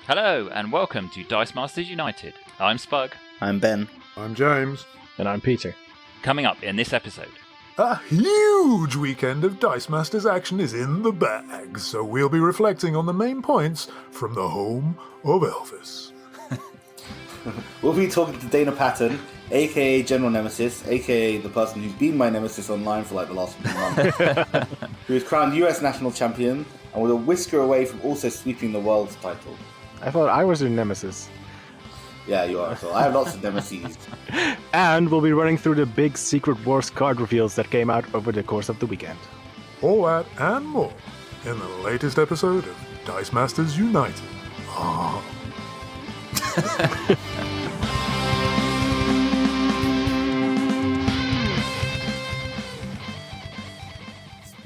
Hello and welcome to Dice Masters United. I'm Spug. I'm Ben. I'm James. And I'm Peter. Coming up in this episode. A huge weekend of Dice Masters action is in the bag, so we'll be reflecting on the main points from the home of Elvis. We'll be talking to Dana Patton, aka General Nemesis, aka the person who's been my nemesis online for like the last few months, who was crowned US national champion and with a whisker away from also sweeping the world's title. I thought I was your nemesis. Yeah, you are. So I have lots of nemesis. And we'll be running through the big Secret Wars card reveals that came out over the course of the weekend. All that and more in the latest episode of Dice Masters United.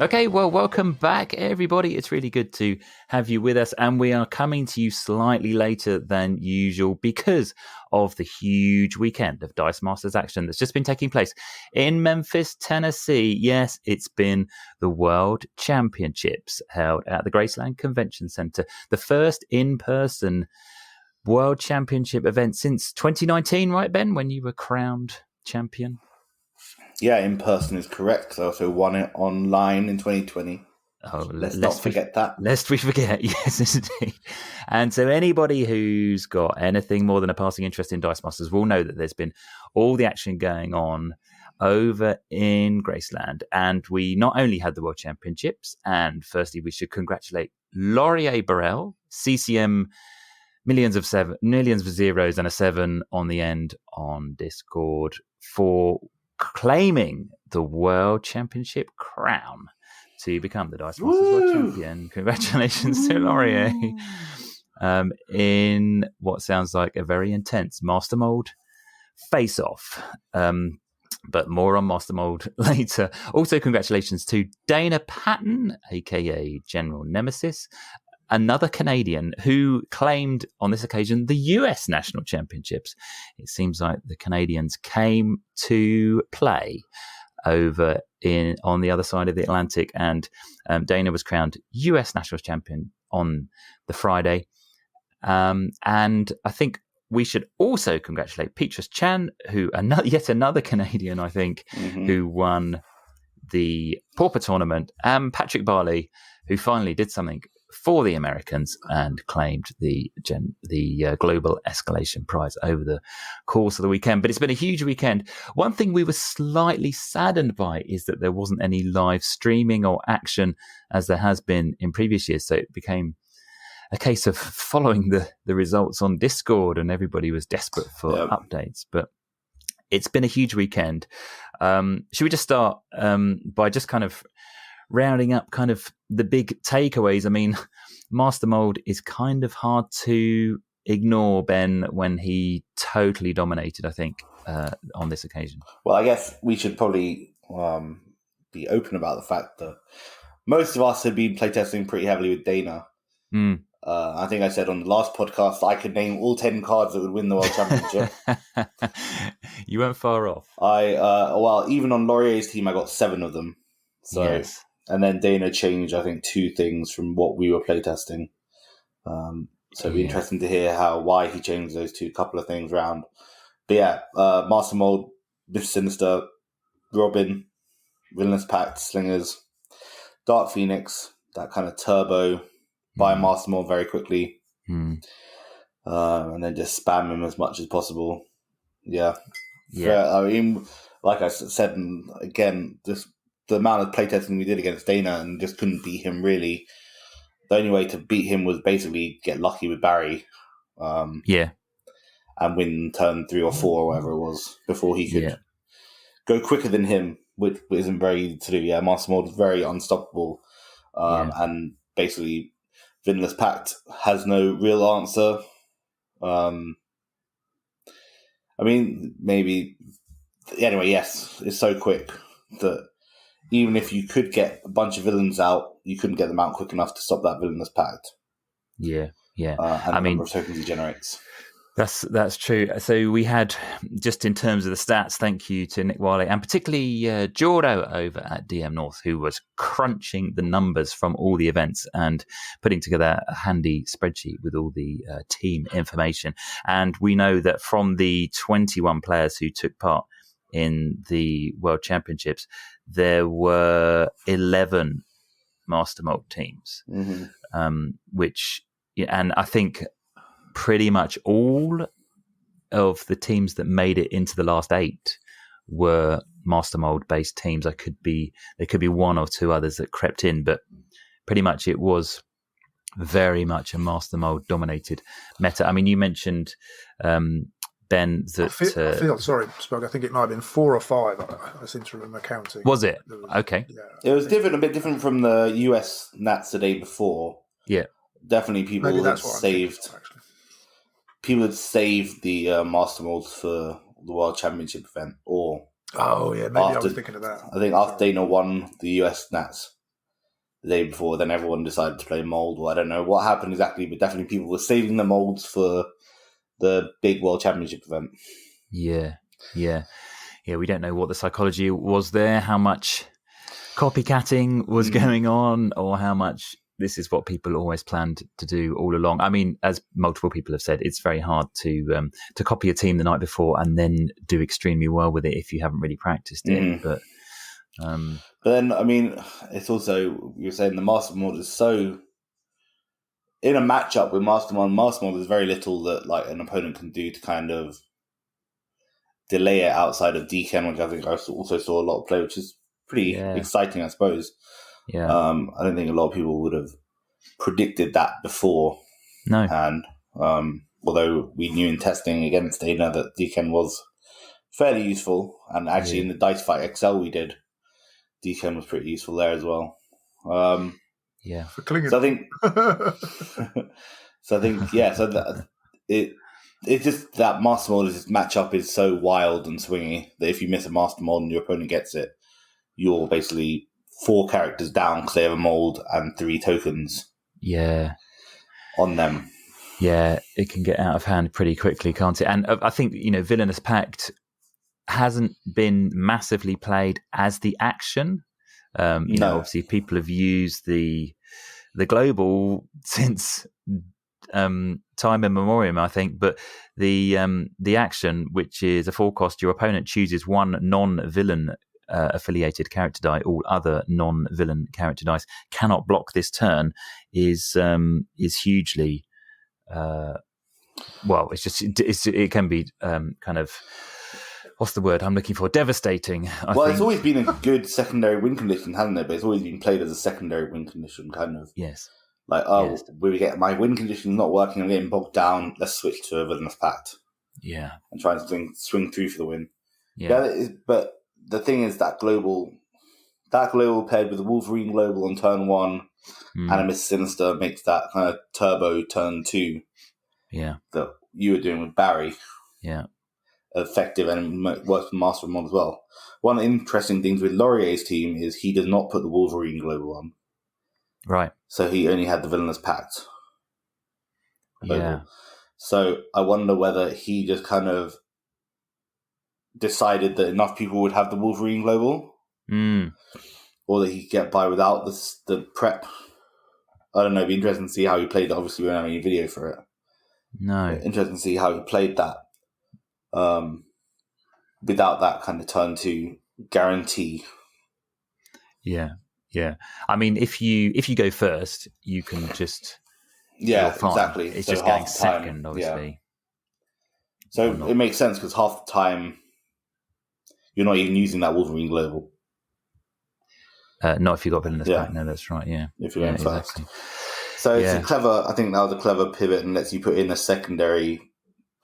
Okay, well, welcome back, everybody. It's really good to have you with us, and we are coming to you slightly later than usual because of the huge weekend of Dice Masters action that's just been taking place in Memphis, Tennessee. Yes, it's been the World Championships held at the Graceland Convention Center, the first in-person World Championship event since 2019, right, Ben, when you were crowned champion? Yeah, in person is correct, because I also won it online in 2020. Oh, let's not forget that. Lest we forget, yes, indeed. And so anybody who's got anything more than a passing interest in Dice Masters will know that there's been all the action going on over in Graceland. And we not only had the World Championships, and firstly, we should congratulate Laurier Burrell, CCM, millions of zeros and a 7 on the end on Discord, for claiming the World Championship crown to become the Dice Masters World Champion. Congratulations to Laurier. In what sounds like a very intense Master Mold face-off. But more on Master Mold later. Also, congratulations to Dana Patton, aka General Nemesis, another Canadian who claimed on this occasion the US National Championships. It seems like the Canadians came to play over on the other side of the Atlantic, and Dana was crowned US National Champion on the Friday. And I think we should also congratulate Petrus Chan, who yet another Canadian, I think, who won the Pauper tournament, and Patrick Barley, who finally did something for the Americans and claimed the Global Escalation Prize over the course of the weekend. But it's been a huge weekend. One thing we were slightly saddened by is that there wasn't any live streaming or action as there has been in previous years. So it became a case of following the results on Discord, and everybody was desperate for updates. But it's been a huge weekend. Should we just start by just kind of rounding up kind of the big takeaways? I mean, Master Mold is kind of hard to ignore, Ben, when he totally dominated, I think, on this occasion. Well, I guess we should probably be open about the fact that most of us had been playtesting pretty heavily with Dana. I think I said on the last podcast I could name all 10 cards that would win the World Championship. You weren't far off. Even on Laurier's team, I got 7 of them. So, yes. And then Dana changed, I think, 2 things from what we were playtesting. So it'd be interesting to hear why he changed those couple of things around. But yeah, Master Mold, Mr. Sinister, Robin, Villainous Pact, Slingers, Dark Phoenix, that kind of turbo, buy Master Mold very quickly, and then just spam him as much as possible. Yeah. I mean, like I said, again, just the amount of playtesting we did against Dana and just couldn't beat him, really. The only way to beat him was basically get lucky with Barry. And win turn 3 or 4 or whatever it was before he could go quicker than him, which isn't very easy to do. Yeah, Master Mold is very unstoppable. And basically, Villainous Pact has no real answer. I mean, maybe... Anyway, yes, it's so quick that even if you could get a bunch of villains out, you couldn't get them out quick enough to stop that Villainous Pact. Yeah. And the number of tokens he generates. That's true. So we had, just in terms of the stats, thank you to Nick Wiley and particularly Jordo over at DM North, who was crunching the numbers from all the events and putting together a handy spreadsheet with all the team information. And we know that from the 21 players who took part in the World Championships, there were 11 Master Mold teams, which, and I think pretty much all of the teams that made it into the last 8 were Master Mold based teams. There could be 1 or 2 others that crept in, but pretty much it was very much a Master Mold dominated meta. I mean, you mentioned Ben that I feel sorry, Spug. I think it might have been 4 or 5. I seem to remember counting. Was it? Okay. Yeah. It was different, a bit different from the US Nats the day before. Yeah. Definitely people had saved. People had saved the Master Molds for the World Championship event, or maybe I was thinking of that. I think after Dana won the US Nats the day before, then everyone decided to play Mold. Well, I don't know what happened exactly, but definitely people were saving the Molds for the big World Championship event. Yeah. We don't know what the psychology was there, how much copycatting was going on, or how much this is what people always planned to do all along. I mean, as multiple people have said, it's very hard to copy a team the night before and then do extremely well with it if you haven't really practiced it. But then, I mean, it's also, you're saying the Master Mold is so, in a matchup with Master Mold, there's very little that like an opponent can do to kind of delay it outside of DCAN, which I think I also saw a lot of play, which is pretty exciting, I suppose. Yeah. I don't think a lot of people would have predicted that before. No. And although we knew in testing against Dana that DCAN was fairly useful, and actually in the Dice Fight XL we did, DCAN was pretty useful there as well. For Klingen. So I think, it's just that Master Mold matchup is so wild and swingy that if you miss a Master Mold and your opponent gets it, you're basically 4 characters down because they have a mold and 3 tokens on them. Yeah, it can get out of hand pretty quickly, can't it? And I think, Villainous Pact hasn't been massively played as the action. Obviously people have used the global since time immemorial, I think, but the action, which is a 4 cost, your opponent chooses 1 non-villain affiliated character die, all other non-villain character dice cannot block this turn, is hugely it can be kind of, what's the word I'm looking for, devastating. I think. It's always been a good secondary win condition, hasn't it? But it's always been played as a secondary win condition, kind of. Yes. Like, we get my win condition not working, I'm getting bogged down, let's switch to a Villainous Pact. Yeah. And try and swing through for the win. Yeah. But the thing is that global paired with the Wolverine global on turn 1 and a Miss Sinister makes that kind of turbo turn 2 that you were doing with Barry effective, and works with Master Mod as well. One of the interesting things with Laurier's team is he does not put the Wolverine global on. Right. So he only had the Villainous Pact global. Yeah. So I wonder whether he just kind of decided that enough people would have the Wolverine global, or that he could get by without the prep. I don't know. It'd be interesting to see how he played that. Obviously, we don't have any video for it. No. But interesting to see how he played that without that kind of turn 2 guarantee. Yeah. I mean, if you go first, you can just exactly. It's so just getting second, obviously. So it makes sense because half the time you're not even using that Wolverine global. Not if you got Villainous Pact. No, that's right. Yeah. If you're going first. Exactly. So it's a clever. I think that was a clever pivot, and lets you put in a secondary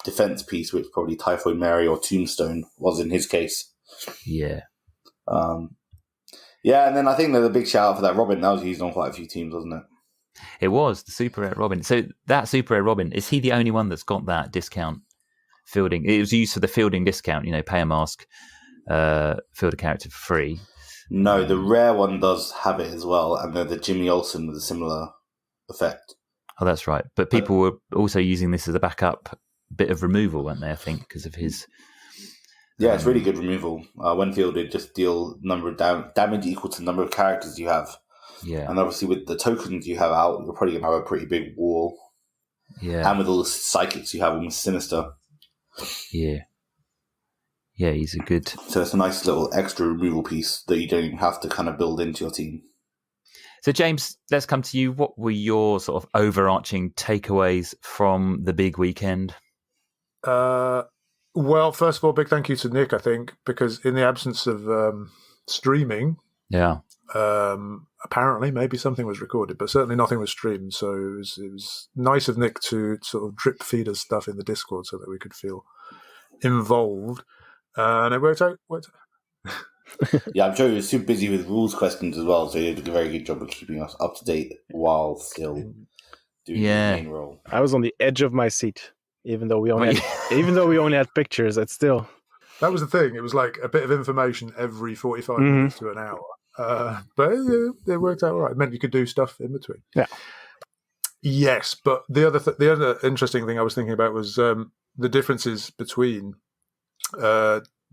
defense piece, which probably Typhoid Mary or Tombstone was in his case. Yeah. And then I think there's a big shout out for that Robin. That was used on quite a few teams, wasn't it? It was the Super Rare Robin. So that Super Rare Robin, is he the only one that's got that discount fielding? It was used for the fielding discount. Pay a mask, field a character for free. No, the rare one does have it as well, and then the Jimmy Olsen with a similar effect. Oh, that's right. But people were also using this as a backup bit of removal, weren't they? I think because of his. Yeah, it's really good removal. When fielded, just deal number of damage equal to the number of characters you have. Yeah, and obviously with the tokens you have out, you're probably gonna have a pretty big wall. Yeah, and with all the psychics you have, almost sinister. Yeah, he's a good. So it's a nice little extra removal piece that you don't even have to kind of build into your team. So, James, let's come to you. What were your sort of overarching takeaways from the big weekend? Well, first of all, big thank you to Nick, I think, because in the absence of streaming, apparently maybe something was recorded, but certainly nothing was streamed. So it was nice of Nick to sort of drip feed us stuff in the Discord so that we could feel involved. And it worked out. Yeah, I'm sure he was super busy with rules questions as well, so he did a very good job of keeping us up to date while still doing the main role. I was on the edge of my seat, even though we only had pictures. It's still that was the thing. It was like a bit of information every 45 minutes to an hour, but it worked out all right. It meant you could do stuff in between. Yeah. Yes, but the other interesting thing I was thinking about was the differences between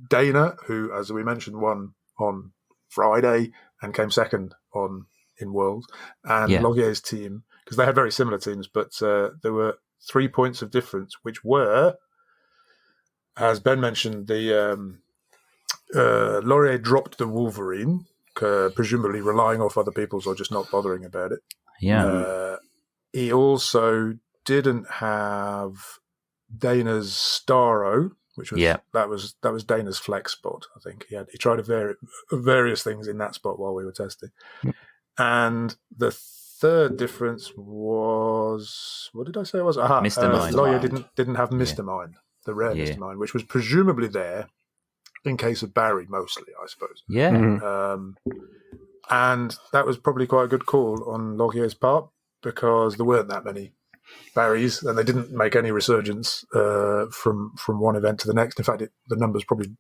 Dana, who, as we mentioned, won on Friday and came second in Worlds, and Logier's team, because they had very similar teams, but there were 3 points of difference, which were, as Ben mentioned, the Laurier dropped the Wolverine, presumably relying off other people's or just not bothering about it. Yeah. He also didn't have Dana's Starro, which was that was Dana's flex spot. I think he tried various things in that spot while we were testing. And the third difference was, what did I say it was? Mr. Mind. Lawyer didn't have Mr. Mind, the rare Mr. Mind, which was presumably there in case of Barry mostly, I suppose. Yeah. And that was probably quite a good call on Logier's part, because there weren't that many Barrys, and they didn't make any resurgence from one event to the next. In fact, the numbers probably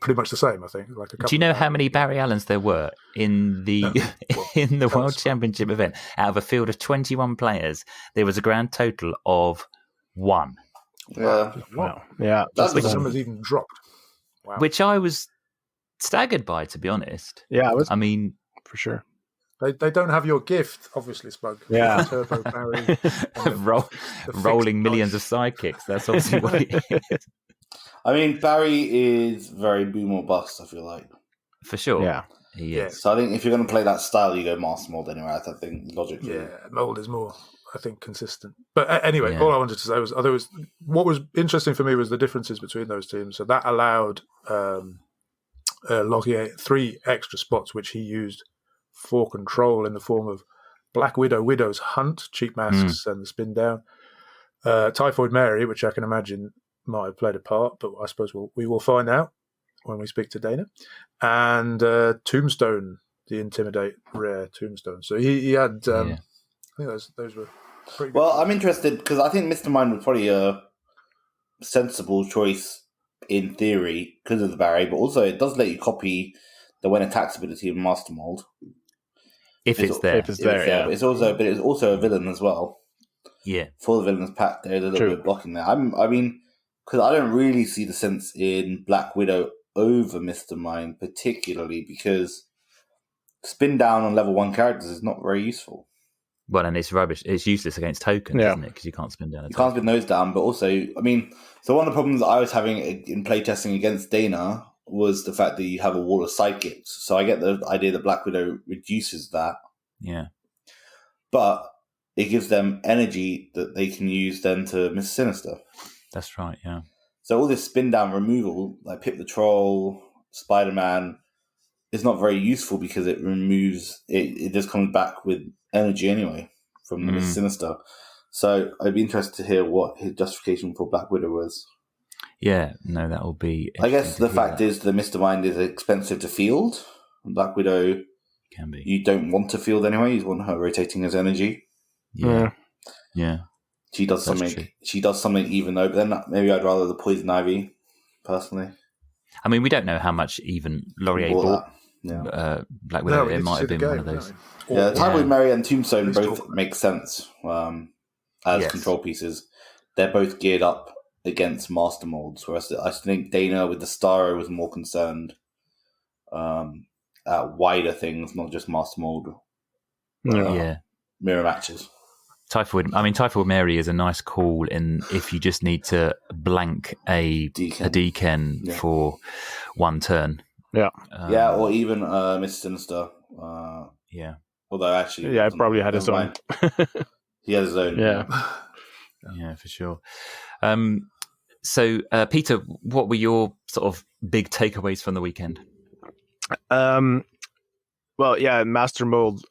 pretty much the same. I think. Like do you know how many Barry Allens there were in the in the World Championship event? Out of a field of 21 players, there was a grand total of 1. Wow. Yeah, that's the numbers even dropped. Wow. Which I was staggered by, to be honest. Yeah, I mean, for sure. They don't have your gift, obviously, Spug. Yeah. Turbo Barry. Rolling millions of sidekicks. That's obviously what it is. I mean, Barry is very boom or bust, I feel like. For sure. Yeah. He is. So I think if you're going to play that style, you go Master Mold anyway. I think logically. Yeah, Mold is more, I think, consistent. But anyway, all I wanted to say was, what was interesting for me was the differences between those teams. So that allowed Logier 3 extra spots, which he used for control in the form of Black Widow, Widow's Hunt, cheap masks and the spin down. Typhoid Mary, which I can imagine might have played a part, but I suppose we will find out when we speak to Dana. And Tombstone, the Intimidate rare Tombstone. So he had, I think those were pretty good. Well, I'm interested because I think Mr. Mind was probably a sensible choice in theory because of the Barry, but also it does let you copy the when attacks ability of Master Mold. If it's there. But it's also a villain as well. Yeah. For the villain's pack, there's a little bit of blocking there. I mean, because I don't really see the sense in Black Widow over Mr. Mind, particularly because spin down on level 1 characters is not very useful. Well, and it's rubbish. It's useless against tokens, isn't it? Because you can't spin down a token. You can't spin those down, but also, I mean, so one of the problems that I was having in playtesting against Dana was the fact that you have a wall of sidekicks. So I get the idea that Black Widow reduces that. Yeah. But it gives them energy that they can use then to miss Sinister. That's right, yeah. So all this spin down removal, like Pip the Troll, Spider-Man, is not very useful because it removes, it just comes back with energy anyway from the miss Sinister. So I'd be interested to hear what his justification for Black Widow was. Yeah, no, that will be... I guess the fact is that Mr. Mind is expensive to field. Black Widow can be. You don't want to field anyway. You want her rotating as energy. Yeah. She does something. True. She does something even though, but then maybe I'd rather the Poison Ivy, personally. I mean, we don't know how much even Laurier bought. Black Widow. It might have been one of those. Yeah, Typhoid Mary and Tombstone both make sense as control pieces. they're both geared up against master molds, whereas I think Dana with the Starro was more concerned at wider things, not just master mold mirror matches. Typhoid Mary is a nice call in if you just need to blank a Deacon for one turn. Yeah. Or even Mr. Sinister. Although actually... Yeah, probably had his own. He has his own. Yeah, for sure. So, Peter, what were your sort of big takeaways from the weekend? Well, yeah, Master Mold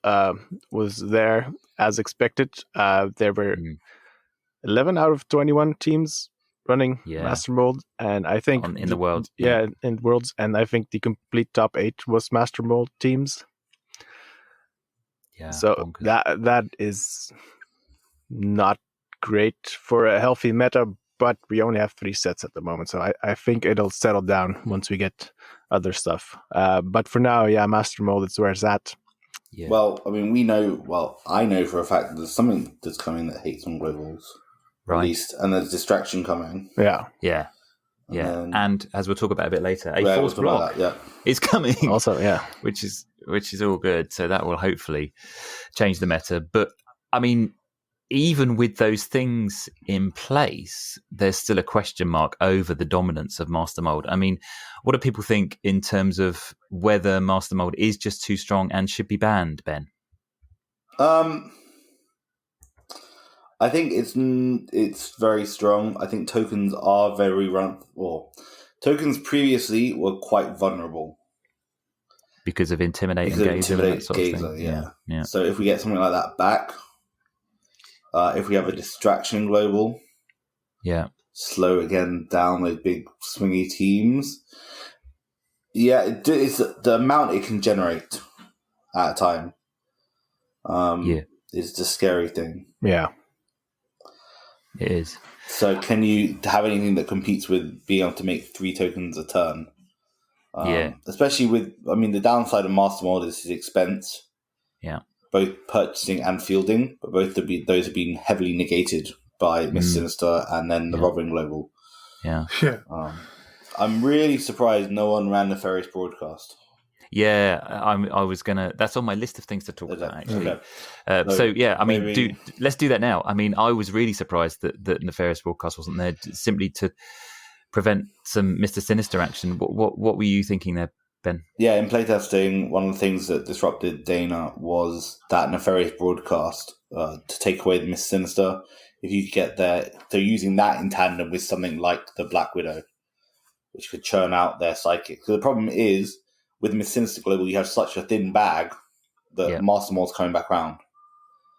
was there as expected. There were 11 out of 21 teams running Master Mold, and I think in the world, in Worlds, and I think the complete top 8 was Master Mold teams. Yeah, so bonkers. that is not great for a healthy meta, but we only have 3 sets at the moment, so I think it'll settle down once we get other stuff. But for now, Master Mold is where it's at. Yeah. Well, I mean, I know for a fact that there's something that's coming that hates on globals, right? At least, and there's distraction coming. Yeah. And as we'll talk about a bit later, a force block is coming. Also, which is all good. So that will hopefully change the meta. But I mean, even with those things in place, there's still a question mark over the dominance of Master Mold. I mean, what do people think in terms of whether Master Mold is just too strong and should be banned, Ben? I think it's very strong. I think tokens are very tokens previously were quite vulnerable because of Intimidate and Gazer. That sort of thing. Yeah. So if we get something like that back, if we have a distraction global, slow again down those big swingy teams. It's the amount it can generate at a time. Is the scary thing. Yeah, it is. So, can you have anything that competes with being able to make 3 tokens a turn? Especially with, the downside of Master Mold is his expense. Yeah. Both purchasing and fielding, but those have been heavily negated by Miss Sinister and then the Robin Global. Yeah. I'm really surprised no one ran Nefarious Broadcast. Yeah, I was gonna. That's on my list of things to talk about actually. Okay. Let's do that now. I mean, I was really surprised that Nefarious Broadcast wasn't there simply to prevent some Mr. Sinister action. What were you thinking there, Ben? Yeah, in playtesting, one of the things that disrupted Dana was that Nefarious Broadcast to take away the Mr. Sinister. If you could get there, they're using that in tandem with something like the Black Widow, which could churn out their psychic. So the problem is, with Miss Sinister Global, you have such a thin bag that Master Mold's coming back round.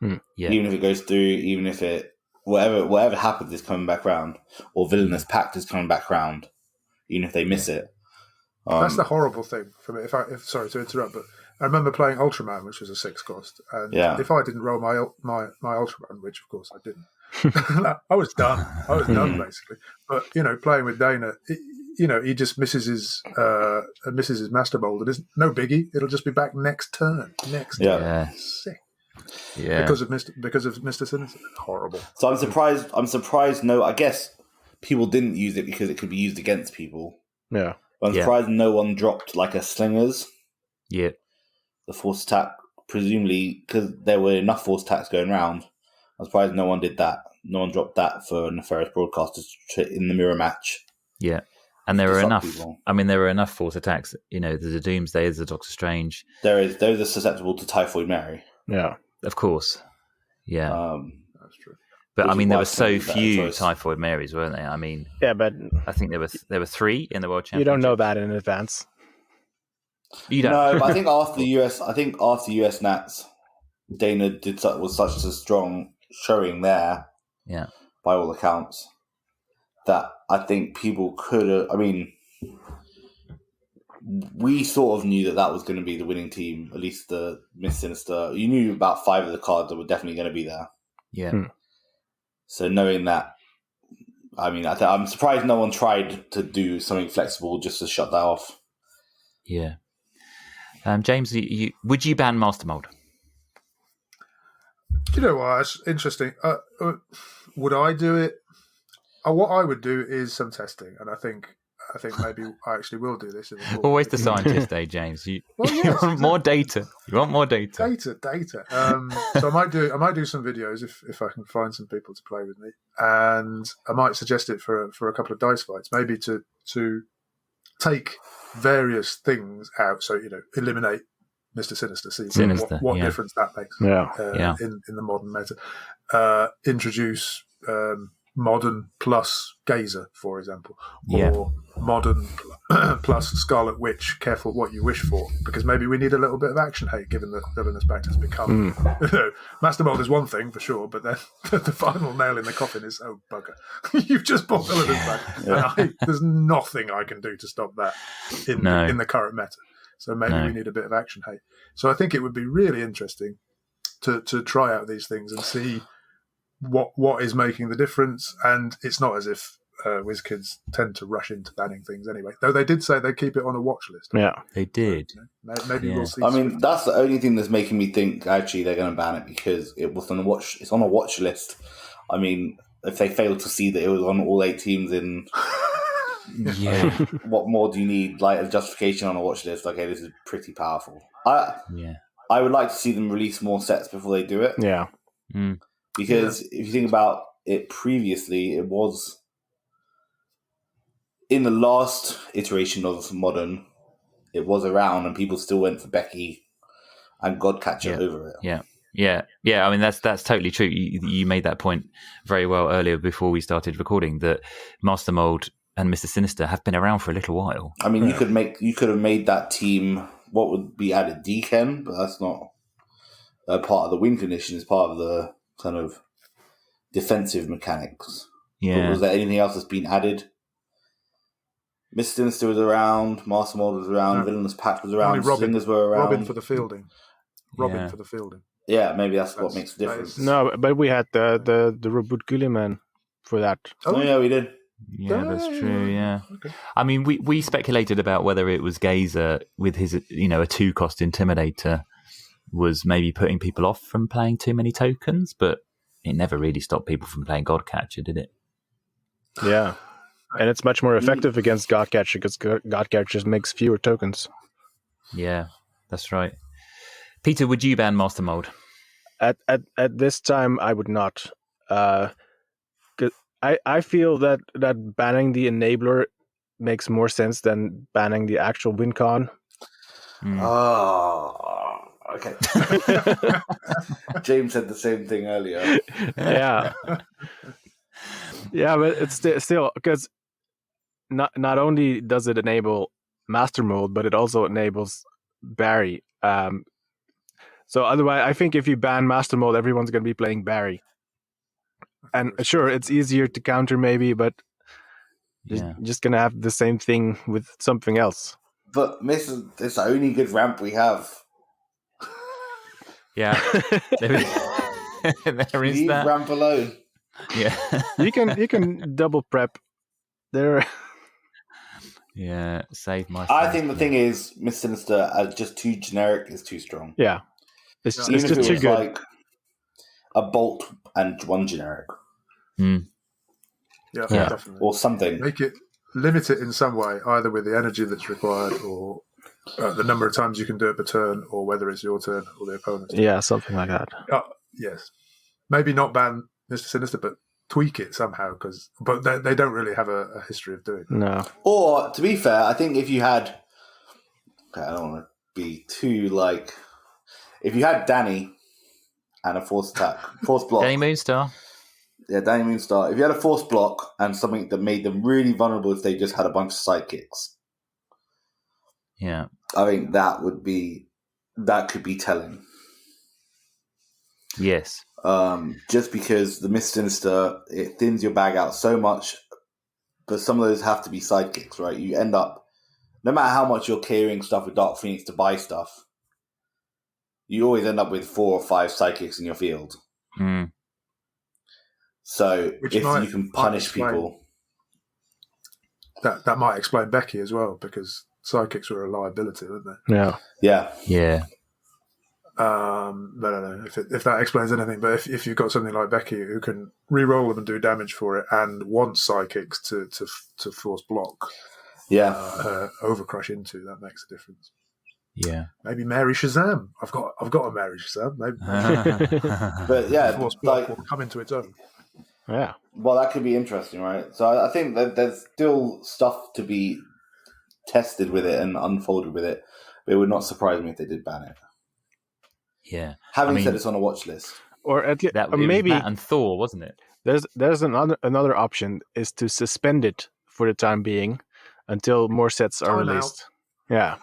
Even if it goes through, even if it whatever happens is coming back round, or Villainous Pact is coming back round, even if they miss it. That's the horrible thing for me. Sorry to interrupt, but I remember playing Ultraman, which was a 6 cost, and if I didn't roll my Ultraman, which of course I didn't, I was done. I was done basically. But playing with Dana, he just misses his Master Mold. It is no biggie. It'll just be back next turn. Sick. Yeah. Because of Mr. Sinister. Horrible. So I'm surprised. No, I guess people didn't use it because it could be used against people. Yeah. But I'm surprised no one dropped like a Slingers. Yeah. The force attack, presumably because there were enough force attacks going around. I'm surprised no one did that. No one dropped that for Nefarious Broadcasters in the mirror match. Yeah. And there were enough. People. I mean, there were enough force attacks. There's a Doomsday, there's a Doctor Strange. Those are susceptible to Typhoid Mary. Yeah, of course. Yeah, that's true. But there were so few Typhoid Marys, weren't there? I mean, but I think there were 3 in the World Championship. You don't know that in advance. You don't. No, but I think after the US Nats, Dana was such a strong showing there. Yeah, by all accounts. That I think people could have... I mean, we sort of knew that was going to be the winning team, at least the Miss Sinister. You knew about 5 of the cards that were definitely going to be there. Yeah. So knowing that, I mean, I'm surprised no one tried to do something flexible just to shut that off. Yeah. James, would you ban Master Mold? Do you know what? It's interesting. Would I do it? What I would do is some testing, and I think maybe I actually will do this. Always the scientist, James. You Yes, want exactly. more data. You want more data. Data. So I might do some videos if I can find some people to play with me, and I might suggest it for a couple of dice fights, maybe to take various things out. So eliminate Mr. Sinister. See what difference that makes. In the modern meta. Introduce. Modern plus Gazer, for example, or modern plus Scarlet Witch. Careful what you wish for, because maybe we need a little bit of action hate, given that Villainous Pact has become. Master Mold is one thing for sure, but then the final nail in the coffin is, oh bugger, you've just bought Villainous Pact, and there's nothing I can do to stop that in the current meta. So maybe we need a bit of action hate. So I think it would be really interesting to try out these things and see what is making the difference. And it's not as if WizKids tend to rush into banning things anyway, though they did say they'd keep it on a watch list. Yeah, they did. Maybe we'll see. I mean, that's the only thing that's making me think actually they're going to ban it, because it was on a watch. It's on a watch list. I mean, if they failed to see that it was on all 8 teams in, what more do you need? Like a justification on a watch list? Okay, this is pretty powerful. I would like to see them release more sets before they do it. Yeah. Because if you think about it previously, it was in the last iteration of Modern, it was around and people still went for Becky and Godcatcher over it. Yeah. I mean, that's totally true. You made that point very well earlier before we started recording, that Master Mold and Mr. Sinister have been around for a little while. I mean, you could have made that team, what would be added, Deacon, but that's not part of the win condition. It's part of the kind of defensive mechanics. Yeah. But was there anything else that's been added? Mr. Sinister was around, Master Mold was around, Villainous Pact was around, Slingers were around. Robin for the fielding. Yeah, maybe that's what makes the difference. No, but we had the Reboot Guilliman for that. Oh yeah, we did. Yeah, that's true. Yeah, okay. I mean, we speculated about whether it was Gazer with his, a 2-cost Intimidator was maybe putting people off from playing too many tokens, but it never really stopped people from playing Godcatcher, did it? Yeah, and it's much more effective against Godcatcher because Godcatcher just makes fewer tokens. Yeah, that's right. Peter, would you ban Master Mold? At this time, I would not. I feel that banning the enabler makes more sense than banning the actual win con. Oh, okay. James said the same thing earlier. Yeah, but it's still because not only does it enable Master Mold, but it also enables Barry. So otherwise, I think if you ban Master Mold, everyone's going to be playing Barry. And sure, it's easier to counter maybe, but you're just going to have the same thing with something else. But it's the only good ramp we have. Yeah. there is Leave that. Ramp alone. Yeah. you can double prep. There. Yeah, save my. I think the thing is, Miss Sinister as just too generic is too strong. Yeah. It's just too good. Like a bolt and one generic. Yeah, definitely. Or something. Limit it in some way, either with the energy that's required or the number of times you can do it per turn, or whether it's your turn or the opponent's turn. Yeah, something like that. Yes. Maybe not ban Mr. Sinister, but tweak it somehow, but they don't really have a history of doing it. No. Or, to be fair, I think if you had... Okay, I don't want to be too, if you had Danny and a force block... Danny Moonstar. Yeah, Danny Moonstar. If you had a force block and something that made them really vulnerable if they just had a bunch of sidekicks. Yeah. I think that could be telling. Yes. Just because the Mist Sinister, it thins your bag out so much, but some of those have to be sidekicks, right? You end up, no matter how much you're clearing stuff with Dark Phoenix to buy stuff, you always end up with 4 or 5 sidekicks in your field. Mm. So if you can punish people... That might explain Becky as well, because sidekicks were a liability, weren't they? Yeah. Yeah. Yeah. I don't know if that explains anything, but if you've got something like Becky who can re-roll them and do damage for it and wants psychics to force block, overcrush into, that makes a difference. Yeah, maybe Mary Shazam. I've got a Mary Shazam. Maybe. But yeah, force block will come into its own. Yeah. Well, that could be interesting, right? So I think that there's still stuff to be tested with it and unfolded with it. But it would not surprise me if they did ban it. yeah. Having said it's on a watch list, or at least That maybe was that and Thor, wasn't it? there's another option is to suspend it for the time being until more sets are released. Yeah.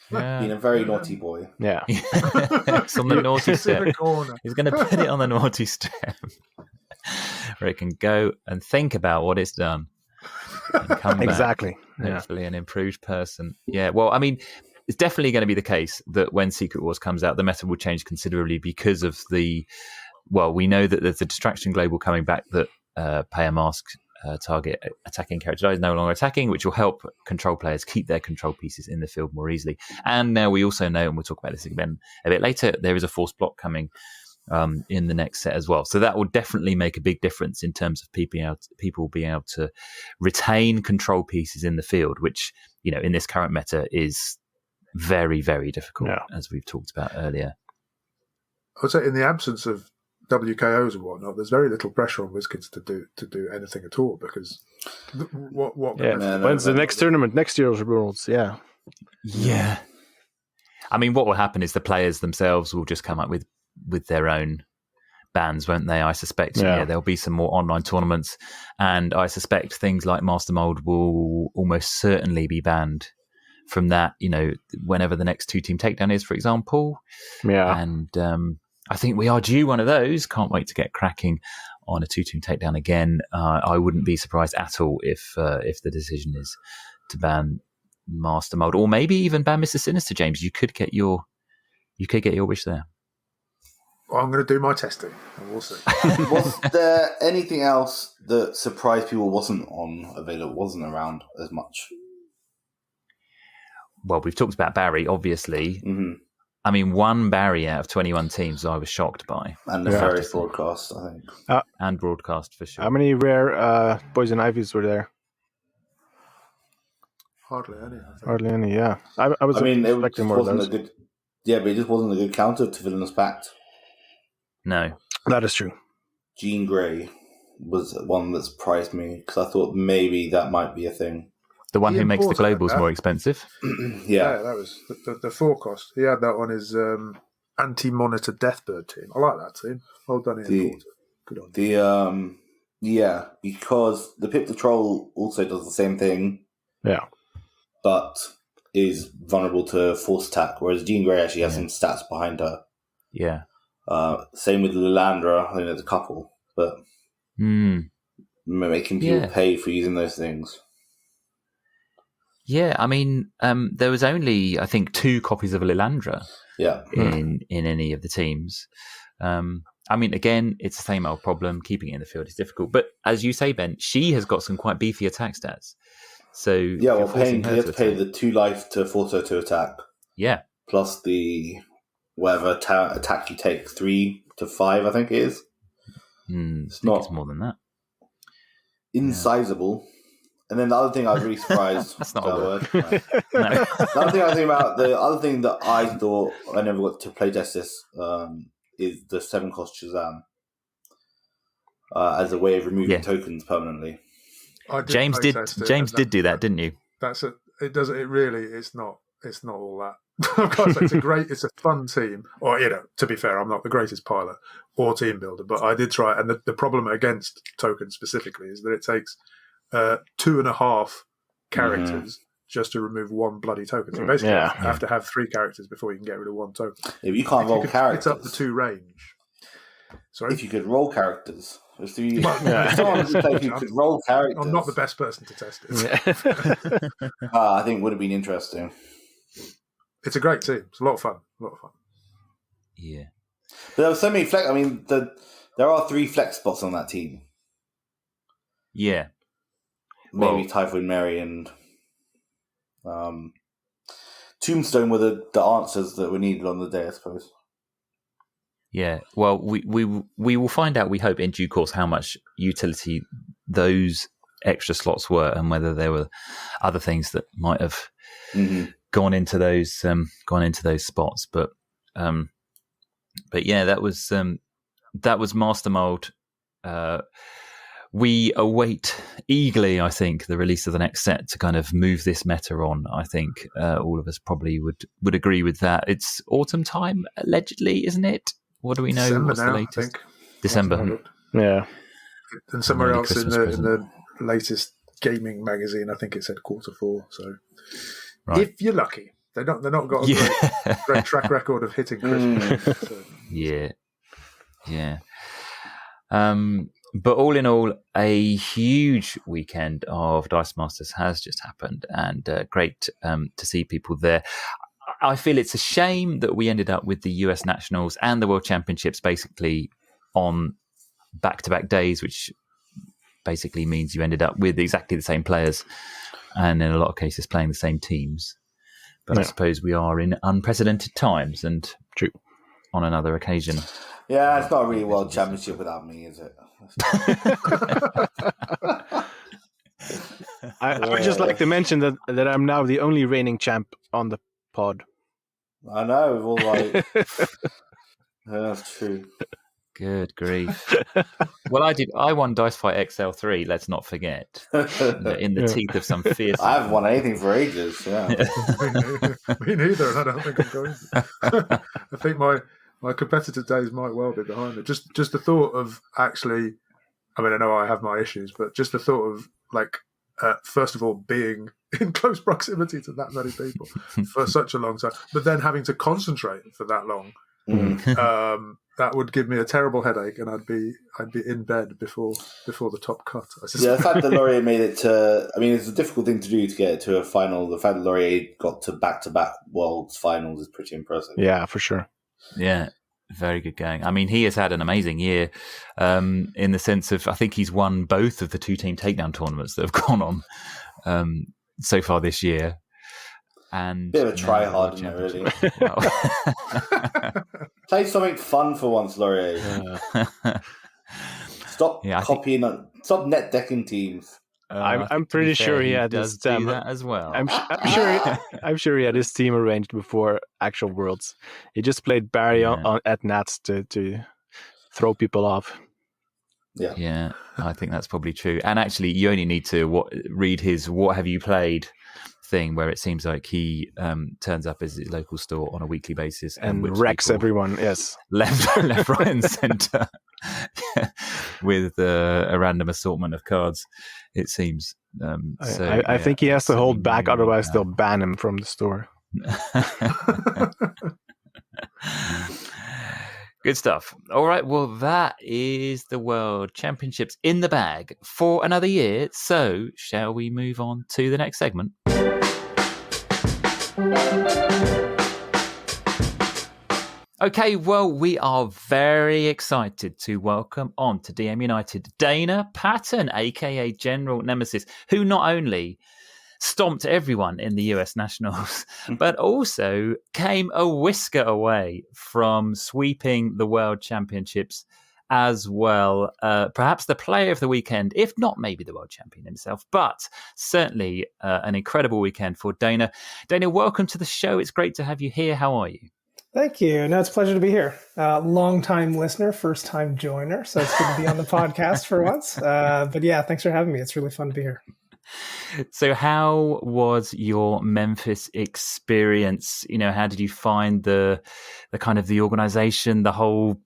being a very naughty boy. Yeah. It's on the naughty It's in step. the corner. He's going to put it on the naughty step, where it can go and think about what it's done and come back. Exactly. Yeah. Hopefully an improved person. Yeah, well, I mean, it's definitely going to be the case that when Secret Wars comes out, the meta will change considerably because of we know that there's a distraction global coming back that pay a mask target attacking character is no longer attacking, which will help control players keep their control pieces in the field more easily. And now we also know, and we'll talk about this again a bit later, there is a force block coming in the next set as well. So that will definitely make a big difference in terms of people being able to retain control pieces in the field, which, in this current meta is very, very difficult, as we've talked about earlier. I would say in the absence of WKOs and whatnot, there's very little pressure on WizKids to do anything at all, because when's the next tournament? Next year's Worlds, yeah. I mean, what will happen is the players themselves will just come up with their own bans, won't they? I suspect there'll be some more online tournaments, and I suspect things like Master Mold will almost certainly be banned from that, whenever the next 2-team takedown is, for example. Yeah. And I think we are due one of those. Can't wait to get cracking on a 2-team takedown again. I wouldn't be surprised at all if the decision is to ban Master Mold, or maybe even ban Mr. Sinister, James. You could get your wish there. Well, I'm going to do my testing, and we'll see. Was there anything else that surprised people wasn't around as much? Well, we've talked about Barry, obviously. Mm-hmm. I mean, one Barry out of 21 teams I was shocked by. And the various broadcast, I think. And broadcast, for sure. How many rare Poison Ivies were there? Hardly any. I think. Hardly any, yeah. I was expecting more of those. But it just wasn't a good counter to Villainous Pact. No. That is true. Jean Grey was one that surprised me, because I thought maybe that might be a thing. The one who makes the globals more expensive. Yeah, that was the forecast. He had that on his anti-monitor Deathbird team. I like that team. Well done, Ian. Good on you. Because the Pip the Troll also does the same thing. Yeah. But is vulnerable to force attack, whereas Jean Grey actually has some stats behind her. Yeah. Same with Lilandra. I think there's a couple, but making people pay for using those things. Yeah, I mean, there was only, I think, 2 copies of Lilandra in any of the teams. I mean, again, it's the same old problem. Keeping it in the field is difficult. But as you say, Ben, she has got some quite beefy attack stats. So you have to pay the 2 life to force her to attack. Yeah. Plus the whatever attack you take, 3 to 5, I think it is. It's more than that. Incisable. And then the other thing I was really surprised. That's not a word. No. The other thing that I thought I never got to play test this is the 7-cost Shazam as a way of removing tokens permanently. James did do that, didn't you? It's not all that. Of course, it's a fun team. Or, to be fair, I'm not the greatest pilot or team builder, but I did try. And the problem against tokens specifically is that it takes 2.5 characters just to remove 1 bloody token. So basically, you have to have 3 characters before you can get rid of 1 token. If you can't roll characters, it's up the 2 range. Sorry, if you could roll characters. If someone could roll characters. I'm not the best person to test it. I think would have been interesting. It's a great team. It's a lot of fun. Yeah. But there were so many flex. I mean, there are 3 flex spots on that team. Yeah. Maybe Typhoid Mary and Tombstone were the answers that were needed on the day, I suppose. Yeah. Well, we will find out, we hope, in due course how much utility those extra slots were, and whether there were other things that might have gone into those spots. But yeah, that was Master Mold. We await eagerly, I think, the release of the next set to kind of move this meta on. I think all of us probably would agree with that. It's autumn time, allegedly, isn't it? What do we know? December What's now, the latest? I think. December. Yeah. And somewhere else in Christmas the latest gaming magazine, I think it said Q4. So Right. if you're lucky, they're not got a great track record of hitting Christmas. So. Yeah. But all in all, a huge weekend of Dice Masters has just happened, and great to see people there. I feel it's a shame that we ended up with the US Nationals and the World Championships basically on back-to-back days, which basically means you ended up with exactly the same players and in a lot of cases playing the same teams. But I suppose we are in unprecedented times, and true on another occasion. Yeah, it's not really a World Championship without me, is it? I would just like to mention that I'm now the only reigning champ on the pod. I know, we've all like... that's true. Good grief. Well, I won Dice Fight XL3, let's not forget. In the teeth of some fierce... I haven't won anything for ages, yeah. Me neither, and I don't think I'm going to. I think my competitive days might well be behind me. Just the thought of actually... I mean, I know I have my issues, but just the thought of, like, first of all, being in close proximity to that many people for such a long time, but then having to concentrate for that long, that would give me a terrible headache, and I'd be in bed before the top cut. Yeah, the fact that Laurier made it to, I mean, it's a difficult thing to do to get to a final. The fact that Laurier got to back-to-back Worlds finals is pretty impressive. Yeah, for sure. Yeah. Very good going. I mean, he has had an amazing year in the sense of, I think he's won both of the 2-team takedown tournaments that have gone on so far this year. And bit of a try-hard, isn't it, really? Play something fun for once, Laurier. Stop copying, stop net decking teams. I'm pretty sure he had his do that as well. I'm sure he had his team arranged before actual Worlds. He just played Barry at Nats to throw people off. Yeah, I think that's probably true. And actually, you only need to read his "What Have You Played" thing, where it seems like he turns up at his local store on a weekly basis and wrecks everyone. Yes, left, right, and centre with a random assortment of cards. It seems. I think he has to hold back, otherwise they'll ban him from the store. Good stuff. All right, well, that is the World Championships in the bag for another year. So, shall we move on to the next segment? Okay, well, we are very excited to welcome on to DM United Dana Patton, aka General Nemesis, who not only stomped everyone in the US Nationals, but also came a whisker away from sweeping the World Championships as well. Perhaps the player of the weekend, if not maybe the world champion himself, but certainly an incredible weekend for Dana. Dana, welcome to the show. It's great to have you here. How are you? Thank you. No, it's a pleasure to be here. Long-time listener, first-time joiner, so it's good to be on the podcast for once. But yeah, thanks for having me. It's really fun to be here. So how was your Memphis experience? You know, how did you find the kind of the organization, the whole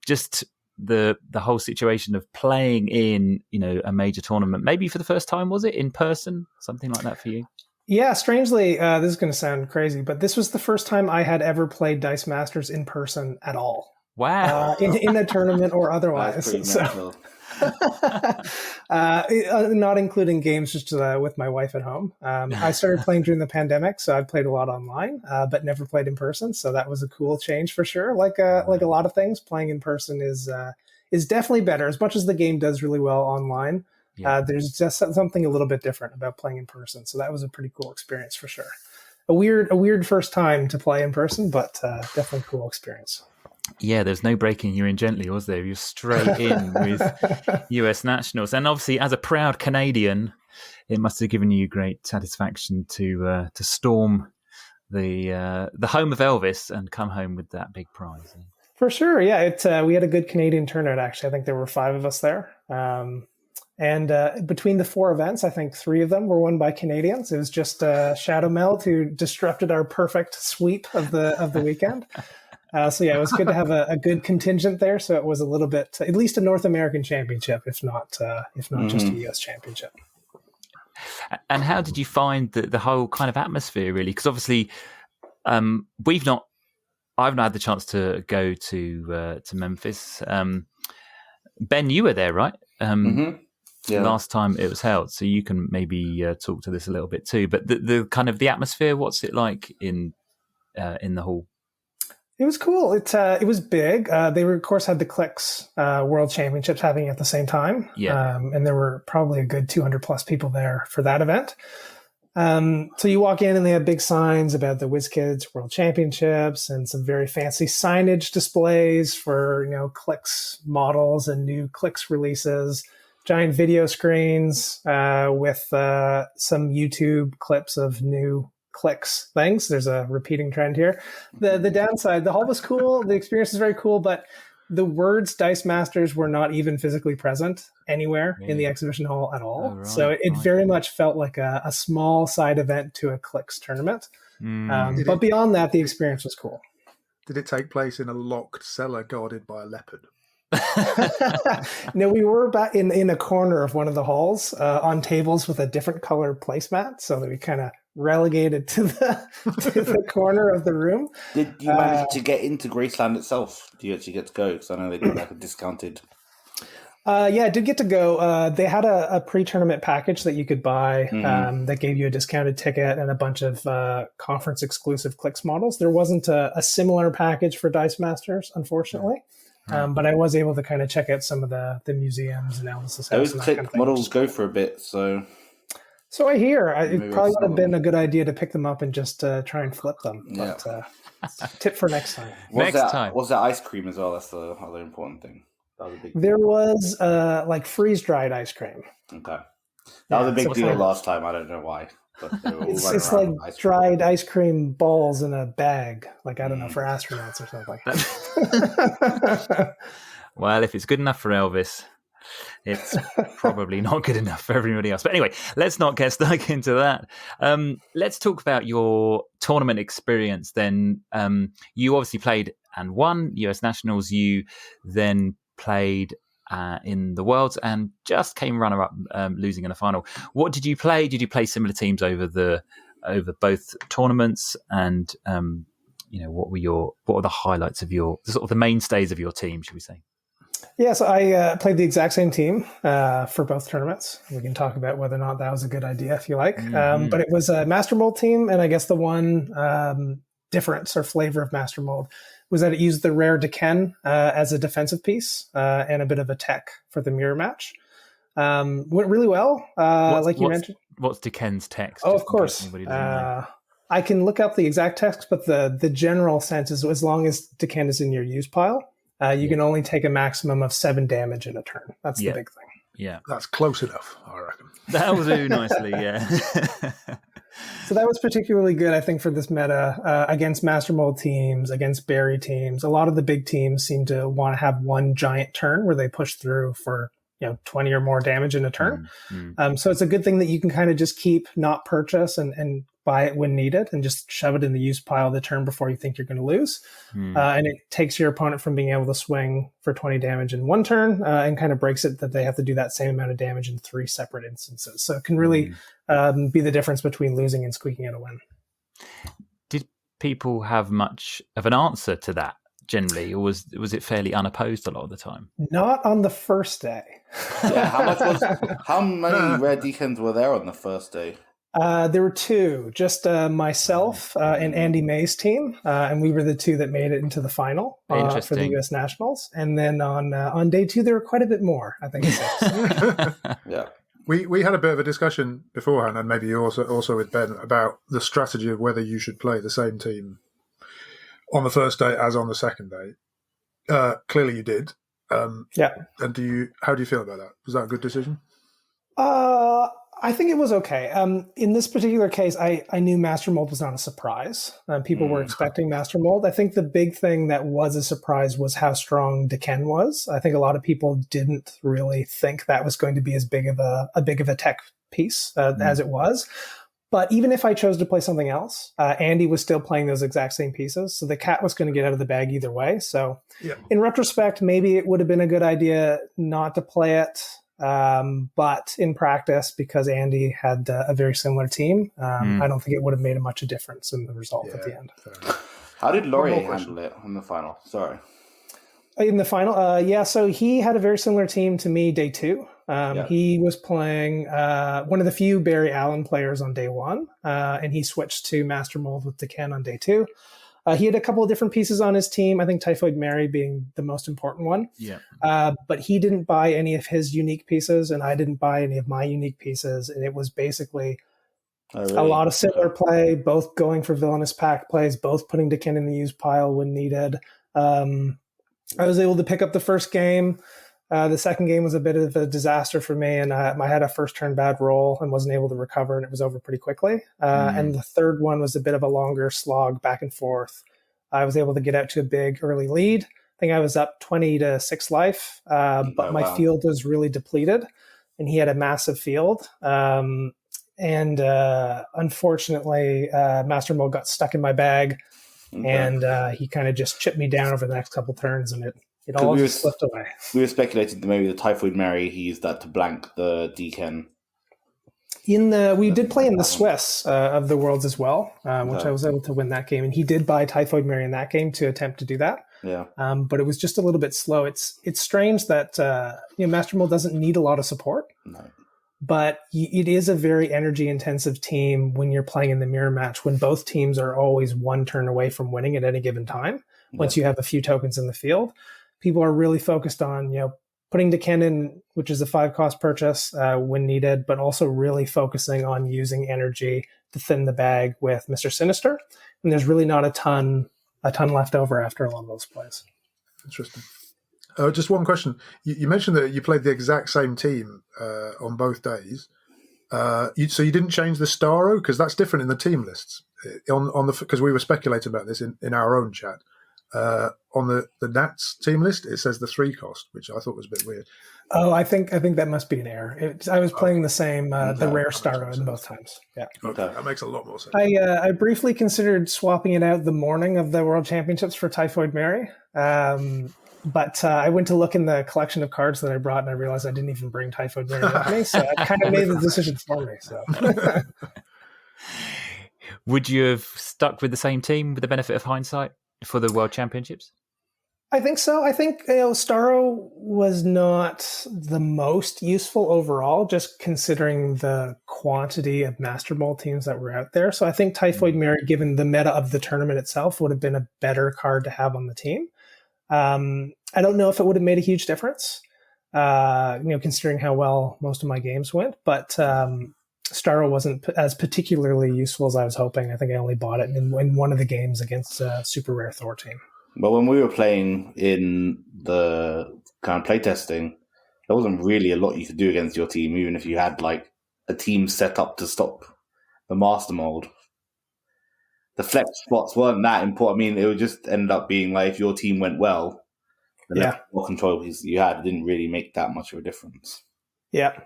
whole situation of playing in, you know, a major tournament? Maybe for the first time, was it in person? Something like that for you? Yeah, strangely, this is going to sound crazy, but this was the first time I had ever played Dice Masters in person at all. Wow. In a tournament or otherwise. So, not including games, just with my wife at home. I started playing during the pandemic, so I played a lot online, but never played in person. So that was a cool change for sure. Like a lot of things, playing in person is definitely better. As much as the game does really well online, there's just something a little bit different about playing in person. So that was a pretty cool experience for sure. A weird first time to play in person, but definitely cool experience. Yeah, there's no breaking you in gently, was there? You're straight in with US nationals, and obviously, as a proud Canadian, it must have given you great satisfaction to storm the home of Elvis and come home with that big prize. For sure, yeah. We had a good Canadian turnout. Actually, I think there were 5 of us there. And between the 4 events, I think 3 of them were won by Canadians. It was just Shadow Meld who disrupted our perfect sweep of the weekend. So yeah, it was good to have a good contingent there. So it was a little bit, at least a North American championship, if not just a US championship. And how did you find the whole kind of atmosphere, really? Because obviously, I've not had the chance to go to Memphis. Ben, you were there, right? Yeah. Last time it was held, so you can maybe talk to this a little bit too. But the kind of the atmosphere, what's it like in the hall? It was cool. It was big. They were, of course, had the Clicks World Championships happening at the same time. Yeah. And there were probably a good 200 plus people there for that event. So you walk in and they have big signs about the WizKids World Championships and some very fancy signage displays for, Clicks models and new Clicks releases, giant video screens with some YouTube clips of new Clicks things. There's a repeating trend here. The downside, the hall was cool. The experience is very cool, but the words Dice Masters were not even physically present anywhere in the exhibition hall at all. Oh, right, so it very much felt like a small side event to a Clicks tournament. But beyond that, the experience was cool. Did it take place in a locked cellar guarded by a leopard? No, we were back in a corner of one of the halls on tables with a different color placemat, so that we kind of relegated to the corner of the room. Did you manage to get into Graceland itself? Do you actually get to go? Because I know they do like a discounted. Yeah, I did get to go. They had a pre-tournament package that you could buy that gave you a discounted ticket and a bunch of conference-exclusive Clicks models. There wasn't a similar package for Dice Masters, unfortunately. But I was able to kind of check out some of the museums and Elvis's house. Those Click models go for a bit, so... So I hear. It probably would have been a good idea to pick them up and just try and flip them. Yeah. But tip for next time. Was that ice cream as well? That's the other important thing. That was a big there was like freeze-dried ice cream. Okay. That was a big deal last time. I don't know why. But they were all it's like dried ice cream balls in a bag. Like, I don't know, for astronauts or something. Well, if it's good enough for Elvis, it's probably not good enough for everybody else. But anyway, let's not get stuck into that. Let's talk about your tournament experience then. You obviously played and won US Nationals. You then played in the Worlds and just came runner-up, losing in the final. What did you play? Did you play similar teams over both tournaments? And what were the highlights of your sort of the mainstays of your team, should we say? Yeah, so I played the exact same team for both tournaments. We can talk about whether or not that was a good idea if you like. But it was a Master Mold team, and I guess the one difference or flavor of Master Mold was that it used the rare Deken as a defensive piece and a bit of a tech for the mirror match. Went really well, like you mentioned. What's Deken's text? Oh, of course. I can look up the exact text, but the general sense is as long as Deken is in your use pile, you can only take a maximum of 7 damage in a turn. That's the big thing. Yeah. That's close enough, I reckon. That will do nicely, yeah. So that was particularly good, I think, for this meta against Master Mold teams, against Berry teams. A lot of the big teams seem to want to have one giant turn where they push through for 20 or more damage in a turn. So it's a good thing that you can kind of just keep, not purchase, and buy it when needed and just shove it in the use pile the turn before you think you're going to lose. And it takes your opponent from being able to swing for 20 damage in one turn and kind of breaks it that they have to do that same amount of damage in 3 separate instances. So it can really be the difference between losing and squeaking out a win. Did people have much of an answer to that generally, or was it fairly unopposed a lot of the time? Not on the first day. How many rare Dekens were there on the first day? There were 2, just myself and Andy May's team, and we were the 2 that made it into the final for the US Nationals. And then on day 2, there were quite a bit more, I think. 6. Yeah. We had a bit of a discussion beforehand, and maybe also with Ben, about the strategy of whether you should play the same team on the first day as on the second day. Clearly you did. Yeah. And how do you feel about that? Was that a good decision? I think it was okay. In this particular case, I knew Master Mold was not a surprise. People were expecting Master Mold. I think the big thing that was a surprise was how strong Deken was. I think a lot of people didn't really think that was going to be as big of a tech piece as it was. But even if I chose to play something else, Andy was still playing those exact same pieces. So the cat was going to get out of the bag either way. So in retrospect, maybe it would have been a good idea not to play it. But in practice, because Andy had a very similar team, I don't think it would have made much a difference in the result at the end. How did Laurie handle it in the final? Sorry. In the final, so he had a very similar team to me day 2. He was playing one of the few Barry Allen players on day 1, and he switched to Master Mold with Deken on day 2. He had a couple of different pieces on his team, I think Typhoid Mary being the most important one. But he didn't buy any of his unique pieces, and I didn't buy any of my unique pieces. And it was basically a lot of similar play, both going for villainous pack plays, both putting Deken in the use pile when needed. I was able to pick up the first game. The second game was a bit of a disaster for me, and I had a first turn bad roll and wasn't able to recover, and it was over pretty quickly. And the third one was a bit of a longer slog back and forth. I was able to get out to a big early lead. I think I was up 20 to 6 life, but my field was really depleted, and he had a massive field. And unfortunately, Master Mold got stuck in my bag, and he kind of just chipped me down over the next couple turns, and it all just slipped away. We were speculating that maybe the Typhoid Mary, he used that to blank the Deken. We did play in the Swiss of the Worlds as well, which I was able to win that game, and he did buy Typhoid Mary in that game to attempt to do that. But it was just a little bit slow. It's strange that Master Mold doesn't need a lot of support. No. But it is a very energy-intensive team when you're playing in the mirror match, when both teams are always one turn away from winning at any given time. Once you have a few tokens in the field, people are really focused on putting Deken in, which is a 5-cost purchase when needed, but also really focusing on using energy to thin the bag with Mr. Sinister. And there's really not a ton left over after a lot of those plays. Interesting. Just one question. You mentioned that you played the exact same team on both days. So you didn't change the Starro? Because that's different in the team lists. Because we were speculating about this in our own chat. On the Nats team list, it says the 3-cost, which I thought was a bit weird. Oh, I think that must be an error. I was playing the same, the rare Starro in both times. Yeah. Okay, that makes a lot more sense. I briefly considered swapping it out the morning of the World Championships for Typhoid Mary. But I went to look in the collection of cards that I brought, and I realized I didn't even bring Typhoid Mary with me, so I kind of made the decision for me. So, would you have stuck with the same team with the benefit of hindsight for the World Championships? I think so. I think Starro was not the most useful overall, just considering the quantity of Master Mold teams that were out there. So I think Typhoid Mary, given the meta of the tournament itself, would have been a better card to have on the team. I don't know if it would have made a huge difference, considering how well most of my games went, but Starro wasn't as particularly useful as I was hoping. I think I only bought it in one of the games against a super rare Thor team. But when we were playing in the kind of playtesting, there wasn't really a lot you could do against your team, even if you had like a team set up to stop the Master Mold. The flex spots weren't that important. I mean, it would just end up being like if your team went well, the more control you had didn't really make that much of a difference. Yeah.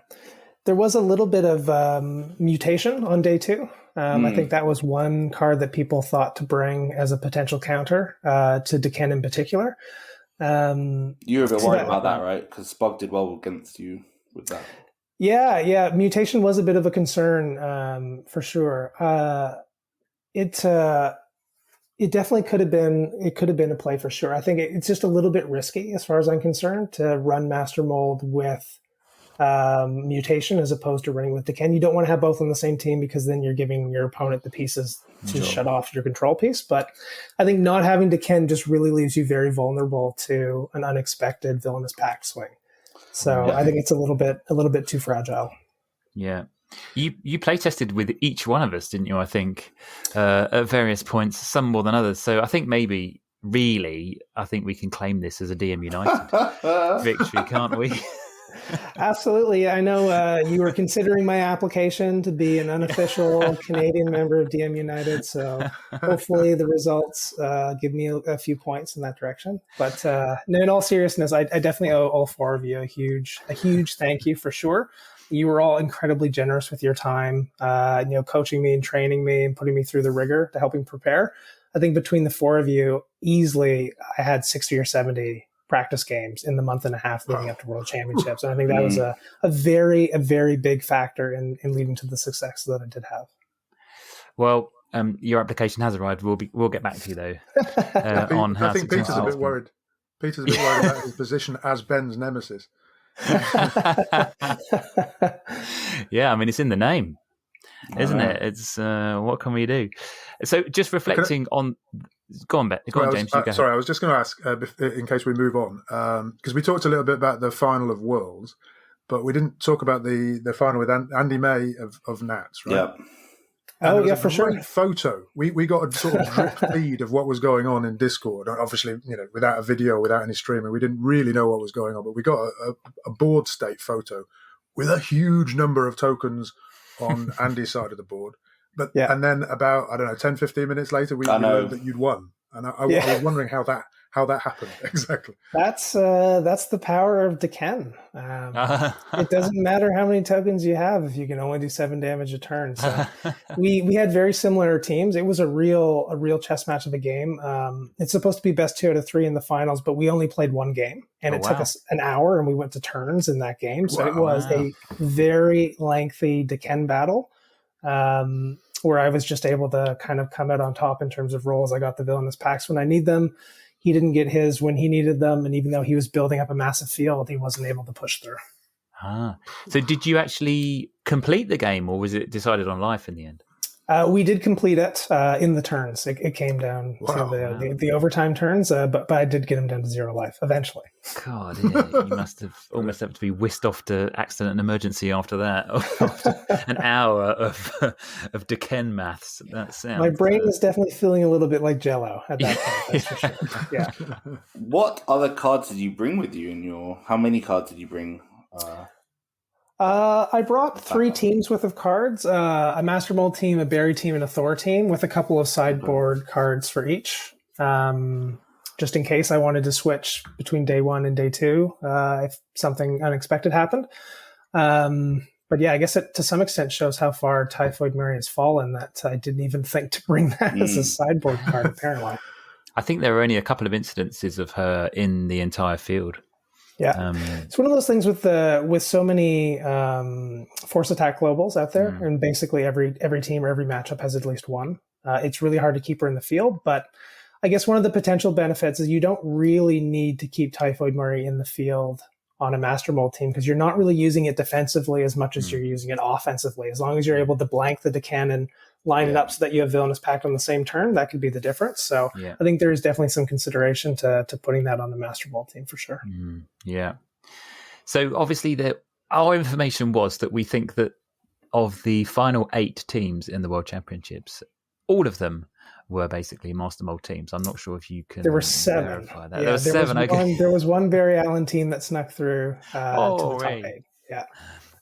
There was a little bit of mutation on day 2. I think that was one card that people thought to bring as a potential counter to Deken in particular. You were a bit worried about that, right? Because Spug did well against you with that. Yeah. Mutation was a bit of a concern for sure. It definitely could have been a play for sure. I think it's just a little bit risky as far as I'm concerned to run Master Mold with mutation as opposed to running with Deken. You don't want to have both on the same team because then you're giving your opponent the pieces to shut off your control piece. But I think not having Deken just really leaves you very vulnerable to an unexpected villainous pack swing. So I think it's a little bit too fragile. Yeah. You play tested with each one of us, didn't you? I think at various points, some more than others. So I think maybe really, I think we can claim this as a DM United victory, can't we? Absolutely. I know you were considering my application to be an unofficial Canadian member of DM United, so hopefully the results give me a few points in that direction. But no, in all seriousness, I definitely owe all four of you a huge thank you for sure. You were all incredibly generous with your time, coaching me and training me and putting me through the rigor to help me prepare. I think between the four of you, easily, I had 60 or 70 practice games in the month and a half leading up to World Championships. And I think that was a very big factor in leading to the success that I did have. Well, your application has arrived. We'll get back to you though on how. I think Peter's a bit worried. Peter's a bit worried about his position as Ben's nemesis. Yeah, I mean it's in the name, isn't it? It's what can we do? So just reflecting on. Go on, James. Sorry, I was just going to ask in case we move on because we talked a little bit about the final of Worlds, but we didn't talk about the final with Andy May of Nats, right? Yeah. Oh, yeah, for sure. Photo. We got a sort of drip feed of what was going on in Discord. Obviously, without a video, without any streaming, we didn't really know what was going on. But we got a board state photo with a huge number of tokens on Andy's side of the board. But and then about 10, 15 minutes later, we learned that you'd won, and I was wondering how that happened exactly. That's the power of Deken. It doesn't matter how many tokens you have if you can only do 7 damage a turn. So we had very similar teams. It was a real chess match of a game. It's supposed to be best 2 out of 3 in the finals, but we only played one game, and it took us an hour, and we went to turns in that game. So it was a very lengthy Deken battle. Where I was just able to kind of come out on top in terms of roles. I got the villainous packs when I need them. He didn't get his when he needed them. And even though he was building up a massive field, he wasn't able to push through. So did you actually complete the game, or was it decided on life in the end? We did complete it in the turns. It came down to the overtime turns, but I did get him down to 0 life eventually. God, yeah, you must have almost have to be whisked off to accident and emergency after that. After an hour of Deken maths. That sounds. My brain was definitely feeling a little bit like Jell-O at that point. That's for sure. Yeah. What other cards did you bring with you how many cards did you bring? I brought 3 teams worth of cards, a Master Mold team, a Berry team, and a Thor team with a couple of sideboard cards for each, just in case I wanted to switch between day 1 and day 2 if something unexpected happened. But yeah, I guess it to some extent shows how far Typhoid Mary has fallen that I didn't even think to bring that as a sideboard card, apparently. I think there were only a couple of incidences of her in the entire field. Yeah, it's one of those things with so many force attack globals out there, and basically every team or every matchup has at least one. It's really hard to keep her in the field, but I guess one of the potential benefits is you don't really need to keep Typhoid Murray in the field on a Master Mold team because you're not really using it defensively as much as you're using it offensively. As long as you're able to blank the Deken and line it up so that you have Villainous Pact on the same turn, that could be the difference. So I think there is definitely some consideration to putting that on the Master Mold team for sure. Yeah. So obviously our information was that we think that of the final 8 teams in the World Championships, all of them were basically Master Mold teams. I'm not sure if you can. There were 7. Verify that. There were 7. There was one Barry Allen team that snuck through to the top 8. Yeah.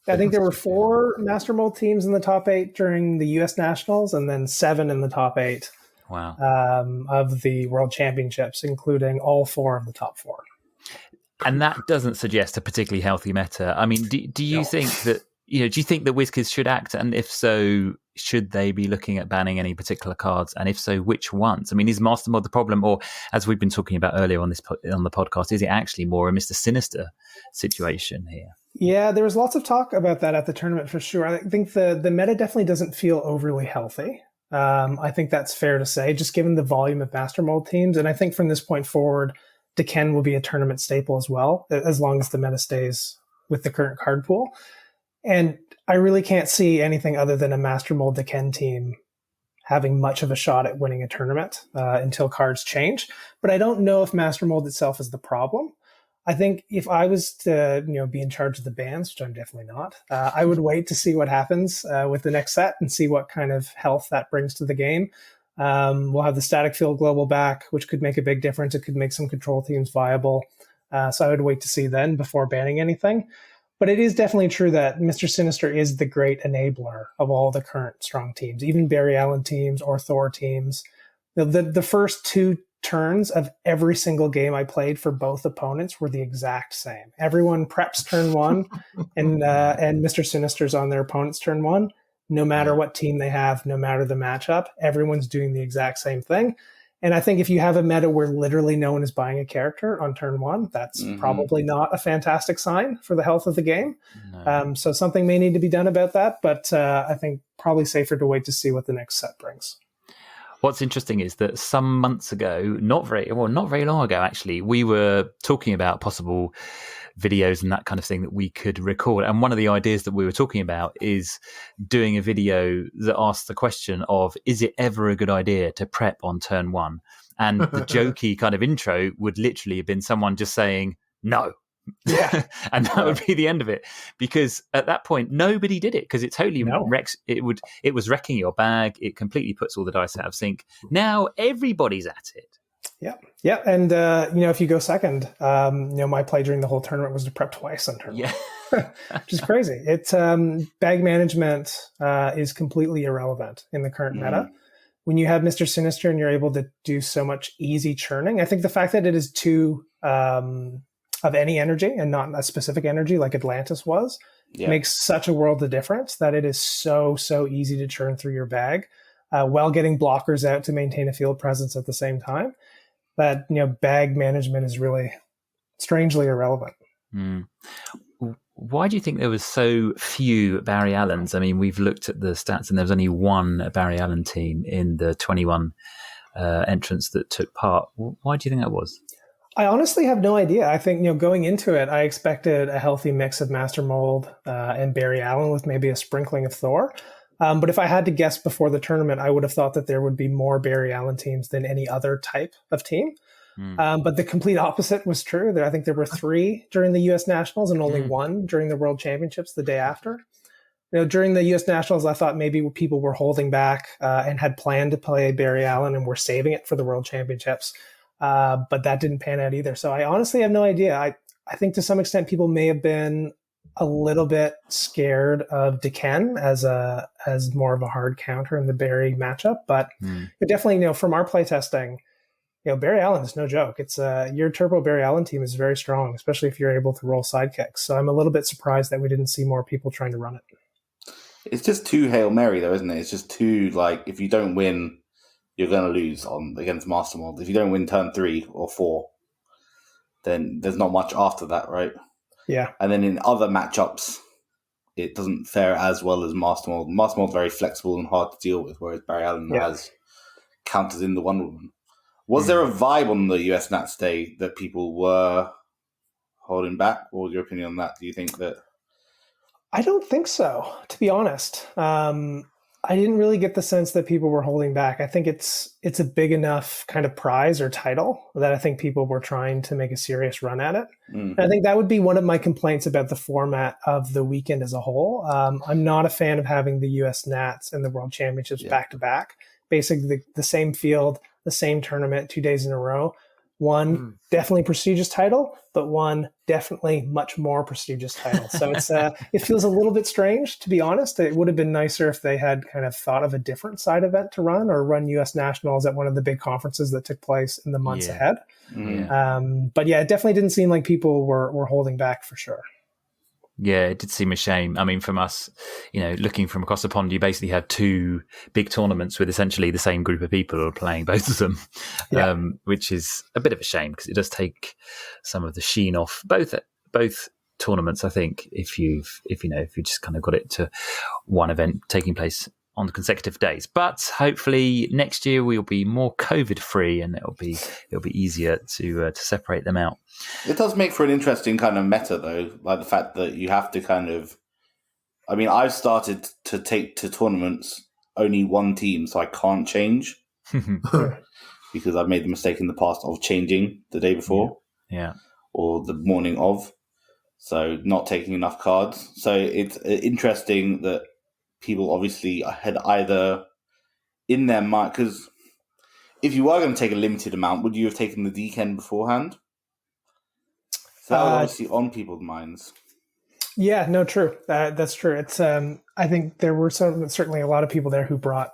I think there were 4 Master Mold teams in the top 8 during the U.S. Nationals, and then 7 in the top 8 of the World Championships, including all 4 of the top 4. And that doesn't suggest a particularly healthy meta. I mean, do you think that do you think that WizKids should act, and if so, should they be looking at banning any particular cards, and if so, which ones? I mean, is Master Mold the problem, or as we've been talking about earlier on the podcast, is it actually more a Mr. Sinister situation here? Yeah, there was lots of talk about that at the tournament for sure. I think the meta definitely doesn't feel overly healthy. I think that's fair to say, just given the volume of Master Mold teams. And I think from this point forward, Deken will be a tournament staple as well, as long as the meta stays with the current card pool. And I really can't see anything other than a Master Mold Deken team having much of a shot at winning a tournament until cards change. But I don't know if Master Mold itself is the problem. I think if I was to, be in charge of the bans, which I'm definitely not, I would wait to see what happens with the next set and see what kind of health that brings to the game. We'll have the static field global back, which could make a big difference. It could make some control teams viable. So I would wait to see then before banning anything. But it is definitely true that Mr. Sinister is the great enabler of all the current strong teams, even Barry Allen teams or Thor teams. The first 2 turns of every single game I played for both opponents were the exact same. Everyone preps turn 1 and Mr. Sinister's on their opponent's turn 1. No matter what team they have, no matter the matchup, everyone's doing the exact same thing. And I think if you have a meta where literally no one is buying a character on turn 1, that's probably not a fantastic sign for the health of the game. No. So something may need to be done about that, but I think probably safer to wait to see what the next set brings. What's interesting is that some months ago, not very long ago, actually, we were talking about possible videos and that kind of thing that we could record. And one of the ideas that we were talking about is doing a video that asks the question of, is it ever a good idea to prep on turn 1? And the jokey kind of intro would literally have been someone just saying, no. Yeah. And that would be the end of it. Because at that point, nobody did it because it totally wrecks. It was wrecking your bag. It completely puts all the dice out of sync. Now everybody's at it. Yeah. And, if you go second, my play during the whole tournament was to prep twice on turn 1, which is crazy. It's bag management is completely irrelevant in the current meta. When you have Mr. Sinister and you're able to do so much easy churning, I think the fact that it is 2 of any energy and not a specific energy like Atlantis was makes such a world of difference that it is so easy to churn through your bag while getting blockers out to maintain a field presence at the same time. That bag management is really strangely irrelevant. Why do you think there was so few Barry Allens? I mean, we've looked at the stats and there was only 1 Barry Allen team in the 21 entrants that took part. Why do you think that was? I honestly have no idea. I think, going into it, I expected a healthy mix of Master Mold and Barry Allen with maybe a sprinkling of Thor. But if I had to guess before the tournament, I would have thought that there would be more Barry Allen teams than any other type of team. But the complete opposite was true. I think there were 3 during the U.S. Nationals and only 1 during the World Championships the day after. During the U.S. Nationals, I thought maybe people were holding back and had planned to play Barry Allen and were saving it for the World Championships. But that didn't pan out either. So I honestly have no idea. I think to some extent people may have been a little bit scared of Deken as more of a hard counter in the Barry matchup. But definitely, from our playtesting, Barry Allen is no joke. It's your Turbo Barry Allen team is very strong, especially if you're able to roll sidekicks. So I'm a little bit surprised that we didn't see more people trying to run it. It's just too Hail Mary, though, isn't it? It's just too, if you don't win, you're going to lose against Master Mold. If you don't win turn 3 or 4, then there's not much after that, right? Yeah. And then in other matchups, it doesn't fare as well as Master Mold. Master Mold's very flexible and hard to deal with, whereas Barry Allen has counters in the Wonder Woman. Was there a vibe on the US Nats Day that people were holding back? What was your opinion on that? Do you think that... I don't think so, to be honest. I didn't really get the sense that people were holding back. I think it's a big enough kind of prize or title that I think people were trying to make a serious run at it. And I think that would be one of my complaints about the format of the weekend as a whole. I'm not a fan of having the US Nats and the World Championships back to back. Basically the same field, the same tournament 2 days in a row. One definitely prestigious title, but one definitely much more prestigious title. So it's it feels a little bit strange, to be honest. It would have been nicer if they had kind of thought of a different side event to run or run US Nationals at one of the big conferences that took place in the months ahead. But it definitely didn't seem like people were holding back for sure. Yeah, it did seem a shame. I mean, from us, looking from across the pond, you basically have 2 big tournaments with essentially the same group of people who are playing both of them, which is a bit of a shame because it does take some of the sheen off both tournaments. I think if you just kind of got it to one event taking place on consecutive days, but hopefully next year we'll be more COVID free and it'll be easier to separate them out. It does make for an interesting kind of meta, though, like the fact that you have to kind of... I mean, I've started to take to tournaments only one team, so I can't change because I've made the mistake in the past of changing the day before or the morning of, so not taking enough cards. So it's interesting that people obviously had either in their mind, because if you were going to take a limited amount, would you have taken the Deacon beforehand? So that was obviously on people's minds. Yeah, no, true. That's true. It's I think there were certainly a lot of people there who brought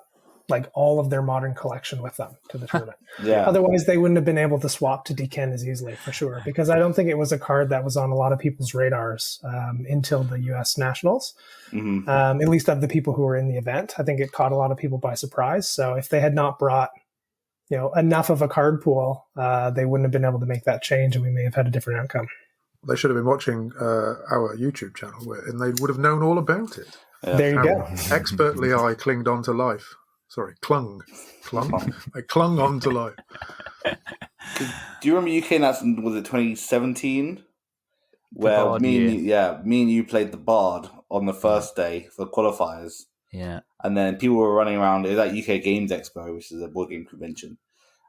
like all of their Modern collection with them to the tournament. Yeah. Otherwise, they wouldn't have been able to swap to Deacon as easily, for sure, because I don't think it was a card that was on a lot of people's radars until the U.S. Nationals. Mm-hmm. At least of the people who were in the event. I think it caught a lot of people by surprise. So if they had not brought, enough of a card pool, they wouldn't have been able to make that change, and we may have had a different outcome. They should have been watching our YouTube channel, and they would have known all about it. Yeah. There you go. Expertly, I clinged on to life. Sorry, clung. I clung on to life. Do you remember UK National, was it 2017? Where Bard me and you played the Bard on the first day for qualifiers. Yeah. And then people were running around, it was at UK Games Expo, which is a board game convention.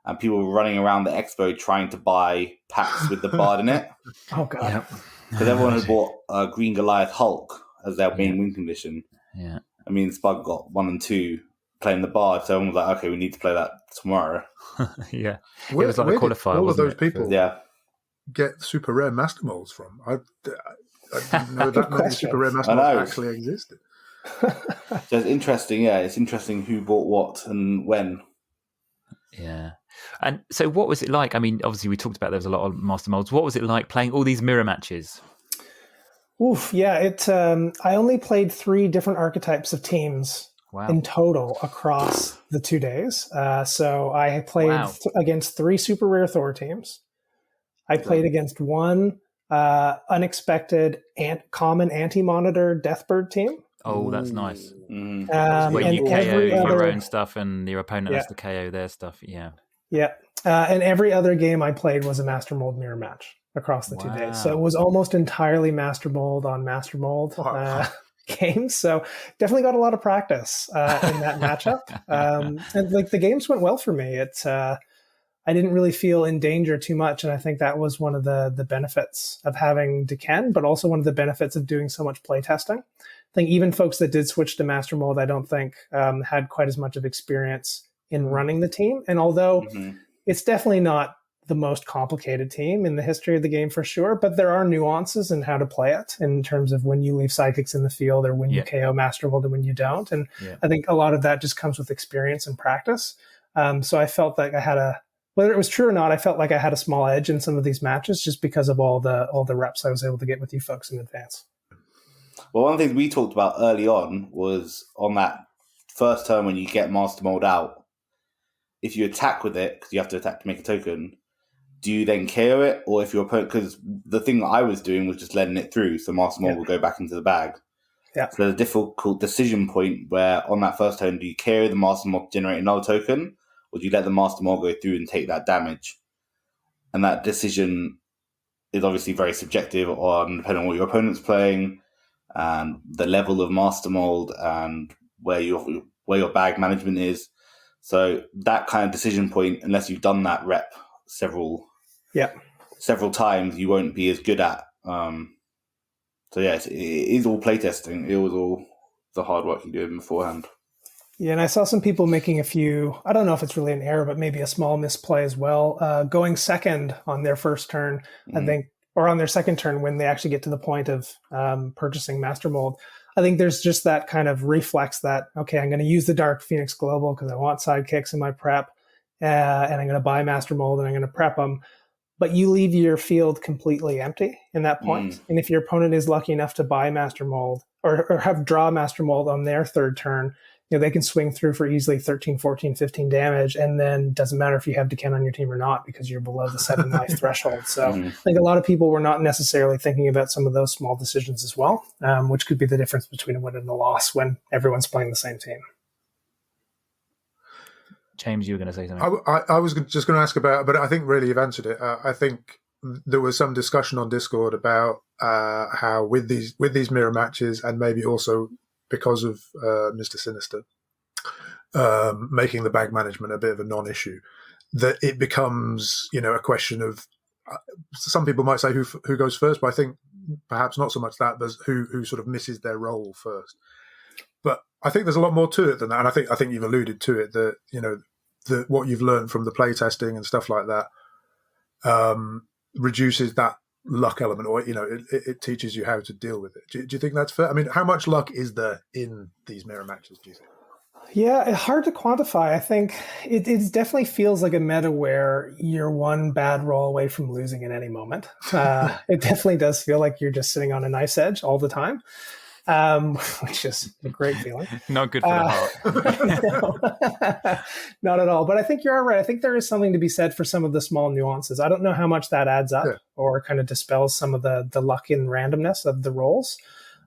And people were running around the expo trying to buy packs with the Bard in it. Oh, God. Because everyone had bought Green Goliath Hulk as their main win condition. Yeah. I mean, Spud got 1 and 2 playing the Bard, so everyone was like, okay, we need to play that tomorrow. Yeah. It was like a qualifier, all of those wasn't it? people get super rare master molds from. I didn't know that many super rare master molds actually existed. So it's interesting, it's interesting who bought what and when. Yeah. And so what was it like? I mean, obviously we talked about there was a lot of master molds. What was it like playing all these mirror matches? Oof, yeah. I only played 3 different archetypes of teams in total across the 2 days. So I played against 3 super rare Thor teams. I played against 1 unexpected common anti-monitor Deathbird team. Oh, that's nice. Mm. Where you KO your own stuff and your opponent has to KO their stuff. Yeah. Yeah. And every other game I played was a Master Mold mirror match across the 2 days. So it was almost entirely Master Mold on Master Mold games. So definitely got a lot of practice in that matchup. And like the games went well for me. I didn't really feel in danger too much. And I think that was one of the benefits of having Deken, but also one of the benefits of doing so much playtesting. I think even folks that did switch to Master Mold, I don't think had quite as much of experience in running the team. And although it's definitely not the most complicated team in the history of the game for sure, but there are nuances in how to play it in terms of when you leave psychics in the field or when you KO Master Mold and when you don't. And I think a lot of that just comes with experience and practice. So I felt like I had whether it was true or not, I felt like I had a small edge in some of these matches just because of all the reps I was able to get with you folks in advance. Well, one of the things we talked about early on was on that first turn when you get Master Mold out, if you attack with it, because you have to attack to make a token, do you then KO it? Or if your opponent, because the thing that I was doing was just letting it through, so Master Mold will go back into the bag. Yeah. So there's a difficult decision point where on that first turn, do you KO the Master Mold to generate another token? Or do you let the Master Mold go through and take that damage? And that decision is obviously very subjective depending on what your opponent's playing and the level of Master Mold and where your bag management is. So that kind of decision point, unless you've done that rep several times, you won't be as good at. So yes, it is all playtesting. It was all the hard work you did beforehand. Yeah, and I saw some people making a few, I don't know if it's really an error, but maybe a small misplay as well, going second on their first turn, I think, or on their second turn when they actually get to the point of purchasing Master Mold. I think there's just that kind of reflex that, okay, I'm going to use the Dark Phoenix Global because I want sidekicks in my prep, and I'm going to buy Master Mold and I'm going to prep them. But you leave your field completely empty in that point. And if your opponent is lucky enough to buy Master Mold or have draw Master Mold on their third turn, they can swing through for easily 13, 14, 15 damage, and then doesn't matter if you have Deken on your team or not because you're below the 7 life threshold. So I think a lot of people were not necessarily thinking about some of those small decisions as well, which could be the difference between a win and a loss when everyone's playing the same team. James, you were going to say something. I was just going to ask about, but I think really you've answered it. I think there was some discussion on Discord about how with these mirror matches and maybe also because of Mr. Sinister making the bag management a bit of a non-issue, that it becomes, a question of some people might say who goes first, but I think perhaps not so much that, but who sort of misses their role first. But I think there's a lot more to it than that, and I think you've alluded to it, that what you've learned from the playtesting and stuff like that reduces that luck element, or it teaches you how to deal with it. Do you think that's fair? I mean, how much luck is there in these mirror matches, do you think? Yeah, it's hard to quantify. I think it definitely feels like a meta where you're one bad roll away from losing at any moment. It definitely does feel like you're just sitting on a knife's edge all the time, which is a great feeling. Not good for the heart. No, not at all. But I think you're all right. I think there is something to be said for some of the small nuances. I don't know how much that adds up or kind of dispels some of the luck and randomness of the rolls.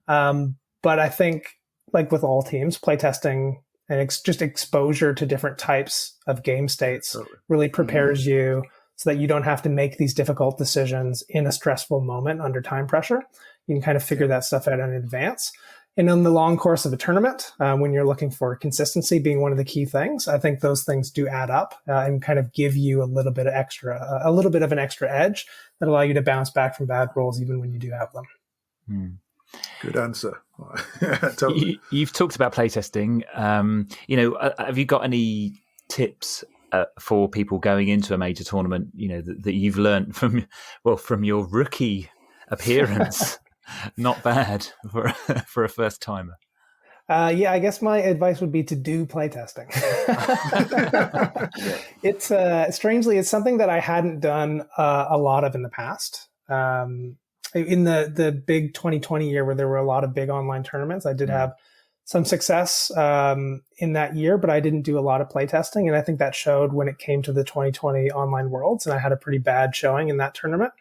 But I think, like with all teams, playtesting and just exposure to different types of game states really prepares you so that you don't have to make these difficult decisions in a stressful moment under time pressure. You can kind of figure that stuff out in advance. And in the long course of a tournament, when you're looking for consistency being one of the key things, I think those things do add up and kind of give you a little bit of an extra edge that allow you to bounce back from bad rolls even when you do have them. Good answer. Totally. You've talked about playtesting. Have you got any tips for people going into a major tournament? That you've learned from your rookie appearance. Not bad for a first timer. I guess my advice would be to do playtesting. It's strangely, it's something that I hadn't done a lot of in the past. In the big 2020 year where there were a lot of big online tournaments, I did have some success in that year, but I didn't do a lot of playtesting. And I think that showed when it came to the 2020 online worlds, and I had a pretty bad showing in that tournament.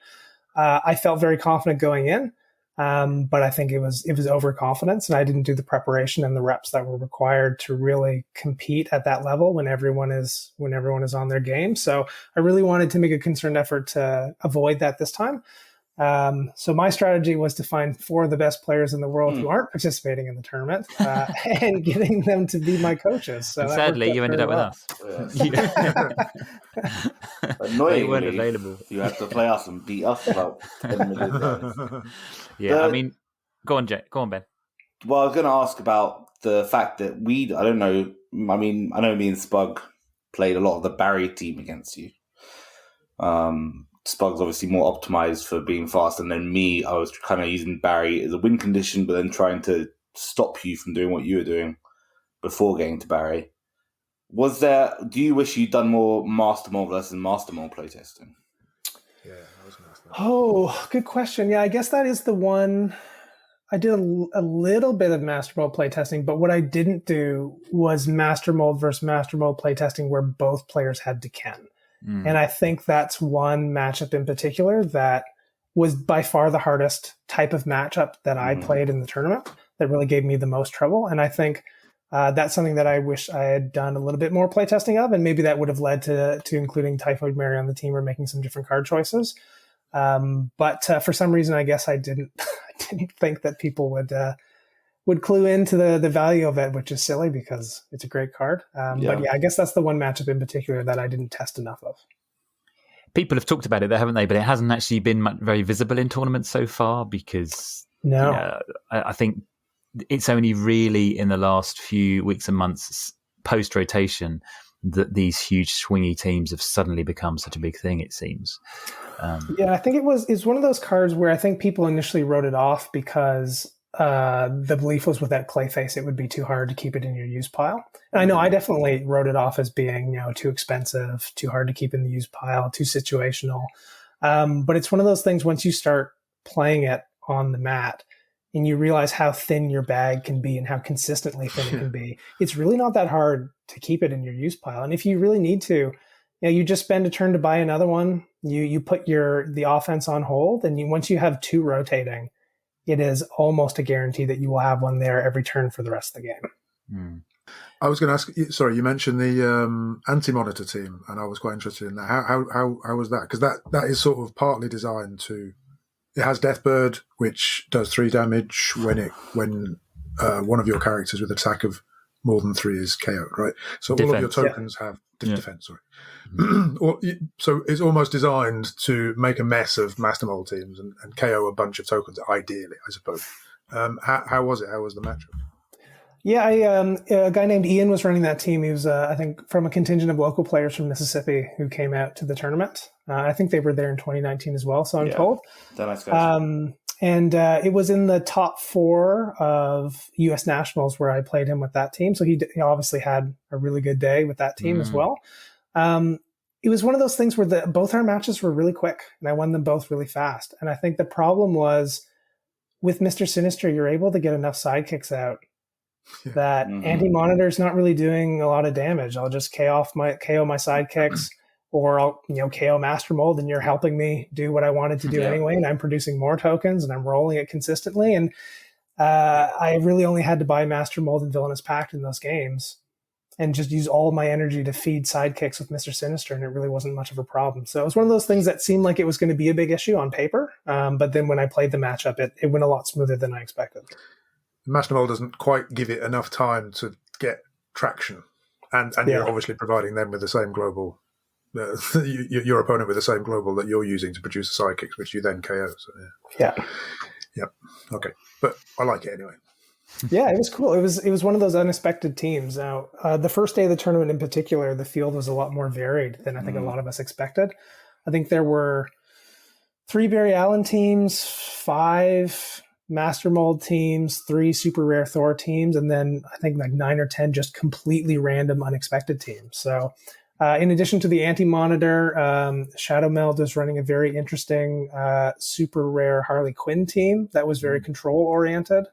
I felt very confident going in, but I think it was overconfidence, and I didn't do the preparation and the reps that were required to really compete at that level when everyone is on their game. So I really wanted to make a concerted effort to avoid that this time. So my strategy was to find 4 of the best players in the world who aren't participating in the tournament and getting them to be my coaches. So sadly, you ended up with us. Annoyingly, they weren't available. You had to play us and beat us about 10 million times. I mean, go on, Ben. Well, I was going to ask about the fact that I don't know. I mean, I know me and Spug played a lot of the Barry team against you. Spug's obviously more optimized for being fast, and then me, I was kind of using Barry as a win condition, but then trying to stop you from doing what you were doing before getting to Barry. Do you wish you'd done more Master Mold versus Master Mold playtesting? Yeah, I was going to ask that. Oh, good question. Yeah, I guess that is the one. I did a little bit of Master Mold playtesting, but what I didn't do was Master Mold versus Master Mold playtesting where both players had to Ken. And I think that's one matchup in particular that was by far the hardest type of matchup that I played in the tournament that really gave me the most trouble. And I think that's something that I wish I had done a little bit more playtesting of, and maybe that would have led to including Typhoid Mary on the team or making some different card choices. But for some reason, I guess I didn't think that people would clue into the value of it, which is silly because it's a great card. But yeah, I guess that's the one matchup in particular that I didn't test enough of. People have talked about it, haven't they? But it hasn't actually been very visible in tournaments so far because I think it's only really in the last few weeks and months post-rotation that these huge swingy teams have suddenly become such a big thing, it seems. I think it's one of those cards where I think people initially wrote it off because the belief was with that Clayface, it would be too hard to keep it in your use pile. And I know I definitely wrote it off as being, too expensive, too hard to keep in the use pile, too situational. But it's one of those things once you start playing it on the mat and you realize how thin your bag can be and how consistently thin it can be, it's really not that hard to keep it in your use pile. And if you really need to, you just spend a turn to buy another one. You put the offense on hold, and once you have 2 rotating, it is almost a guarantee that you will have one there every turn for the rest of the game. I was going to ask, sorry, you mentioned the anti-monitor team, and I was quite interested in that. How was that? Because that is sort of partly designed to. It has Deathbird, which does 3 damage when one of your characters with an attack of more than 3 is KO'd, right? So defense, all of your tokens have defense. Sorry. So it's almost designed to make a mess of Master Mold teams and KO a bunch of tokens, ideally, I suppose. How was it? How was the matchup? Yeah, a guy named Ian was running that team. He was, I think, from a contingent of local players from Mississippi who came out to the tournament. I think they were there in 2019 as well, so I'm told. They're nice guys. And it was in the top 4 of U.S. Nationals where I played him with that team. So he obviously had a really good day with that team as well. It was one of those things where both our matches were really quick, and I won them both really fast. And I think the problem was with Mr. Sinister, you're able to get enough sidekicks out that anti-monitor is not really doing a lot of damage. I'll just KO my sidekicks, or I'll KO Master Mold, and you're helping me do what I wanted to do anyway, and I'm producing more tokens and I'm rolling it consistently. And I really only had to buy Master Mold and Villainous Pact in those games, and just use all my energy to feed sidekicks with Mr. Sinister, and it really wasn't much of a problem. So it was one of those things that seemed like it was going to be a big issue on paper, but then when I played the matchup, it went a lot smoother than I expected. Master Mold doesn't quite give it enough time to get traction, and you're obviously providing them with the same global, your opponent with the same global that you're using to produce the sidekicks, which you then KO. So, yeah, okay, but I like it anyway. Yeah, it was cool. It was one of those unexpected teams. Now, the first day of the tournament in particular, the field was a lot more varied than I think a lot of us expected. I think there were 3 Barry Allen teams, 5 Master Mold teams, 3 Super Rare Thor teams, and then I think like 9 or 10 just completely random, unexpected teams. So in addition to the Anti-Monitor, Shadow Meld was running a very interesting Super Rare Harley Quinn team that was very control-oriented.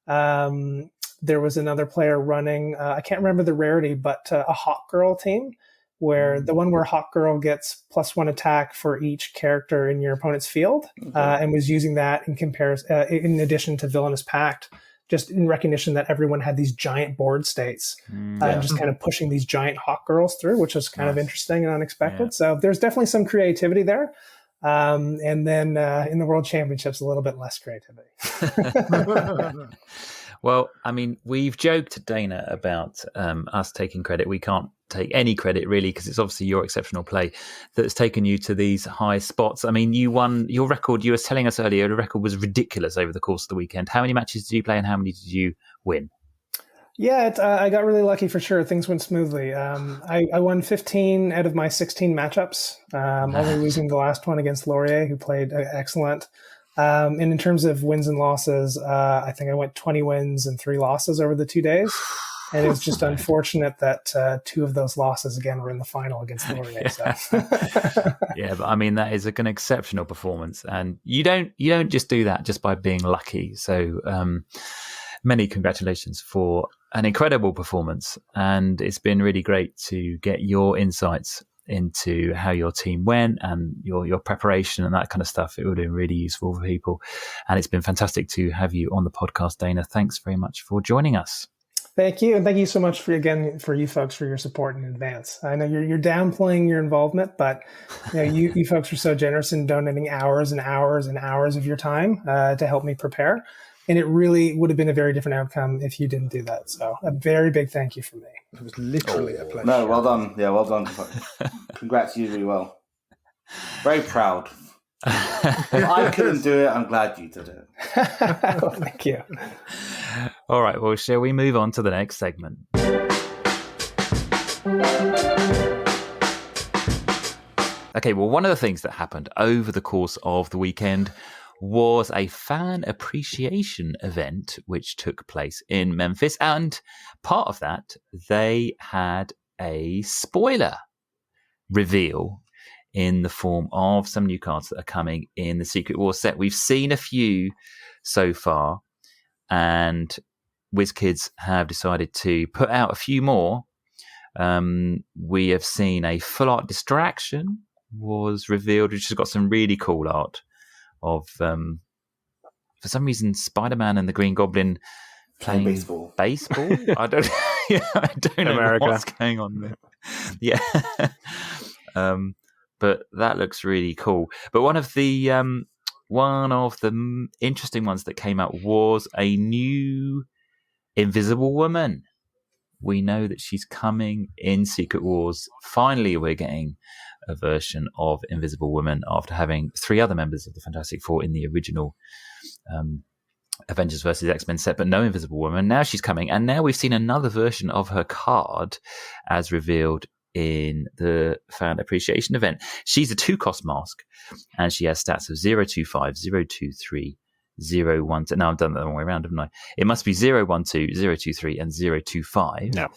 There was another player running, I can't remember the rarity, but a Hawk Girl team, where the one where Hawk Girl gets +1 attack for each character in your opponent's field, and was using that in comparison, in addition to Villainous Pact, just in recognition that everyone had these giant board states, and just kind of pushing these giant Hawk Girls through, which was kind of interesting and unexpected. Yeah. So there's definitely some creativity there. And then in the World Championships, a little bit less creativity. Well, I mean, we've joked, Dana, about us taking credit. We can't take any credit, really, because it's obviously your exceptional play that's taken you to these high spots. I mean, you won your record. You were telling us earlier, the record was ridiculous over the course of the weekend. How many matches did you play and how many did you win? Yeah, I got really lucky for sure. Things went smoothly. I won 15 out of my 16 matchups, only losing the last one against Laurier, who played excellent. And in terms of wins and losses, I think I went 20 wins and 3 losses over the 2 days. And it was just unfortunate that 2 of those losses, again, were in the final against Laurier. So. Yeah, but I mean, that is an exceptional performance. And you don't just do that just by being lucky. So many congratulations for an incredible performance. And it's been really great to get your insights into how your team went and your preparation and that kind of stuff. It would have been really useful for people. And it's been fantastic to have you on the podcast, Dana. Thanks very much for joining us. Thank you. And thank you so much for you folks for your support in advance. I know you're downplaying your involvement, but you folks are so generous in donating hours and hours and hours of your time to help me prepare. And it really would have been a very different outcome if you didn't do that. So a very big thank you from me. It was literally a pleasure. No, well done. Yeah, well done. Congrats, you really well. Very proud. If I couldn't do it, I'm glad you did it. Well, thank you. All right, well, shall we move on to the next segment? Okay, well, one of the things that happened over the course of the weekend was a fan appreciation event which took place in Memphis. And part of that, they had a spoiler reveal in the form of some new cards that are coming in the Secret Wars set. We've seen a few so far, and WizKids have decided to put out a few more. We have seen a full art Distraction was revealed, which has got some really cool art of, for some reason, Spider-Man and the Green Goblin playing baseball. I don't know America. What's going on there. Yeah. But that looks really cool. But one of the interesting ones that came out was a new Invisible Woman. We know that she's coming in Secret Wars. Finally, we're getting a version of Invisible Woman after having 3 other members of the Fantastic Four in the original Avengers versus X-Men set, but no Invisible Woman. Now she's coming, and now we've seen another version of her card as revealed in the fan appreciation event. She's a 2-cost mask, and she has stats of 025, 023, 012. Now I've done that the wrong way around, haven't I? It must be 012, 023, and 025. No.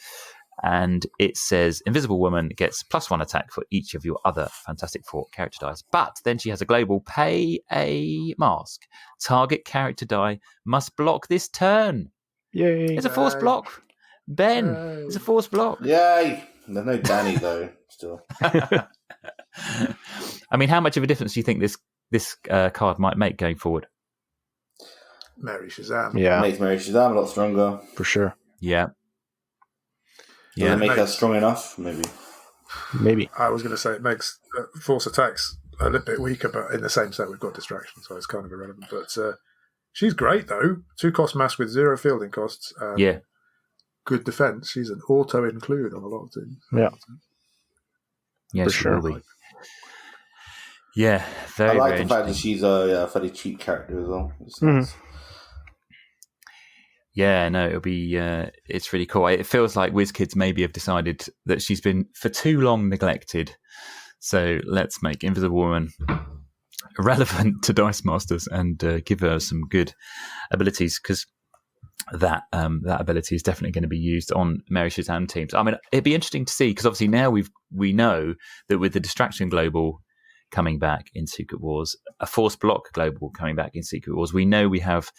And it says Invisible Woman gets +1 attack for each of your other Fantastic Four character dice. But then she has a global pay a mask. Target character die must block this turn. Yay. It's a force block. Ben, it's a force block. Yay! There's no Danny though. Still, I mean, how much of a difference do you think this card might make going forward? Mary Shazam. Yeah, makes Mary Shazam a lot stronger. for sure. Yeah. Does it make her strong enough? Maybe. I was going to say it makes force attacks a little bit weaker, but in the same set we've got distraction, so it's kind of irrelevant. But she's great though. 2-cost mask with 0 fielding costs. Yeah. Good defense. She's an auto include on a lot of teams. Yeah. Yeah, For she sure. will be. Yeah, very, I like very the fact that interesting. she's a fairly cheap character as well. It's Mhm. nice. Yeah, no, it'll be. It's really cool. It feels like WizKids maybe have decided that she's been for too long neglected. So let's make Invisible Woman relevant to Dice Masters and give her some good abilities, because that ability is definitely going to be used on Mary Shazam teams. I mean, it'd be interesting to see, because obviously now we know that with the Distraction Global coming back in Secret Wars, a Force Block Global coming back in Secret Wars, we know we have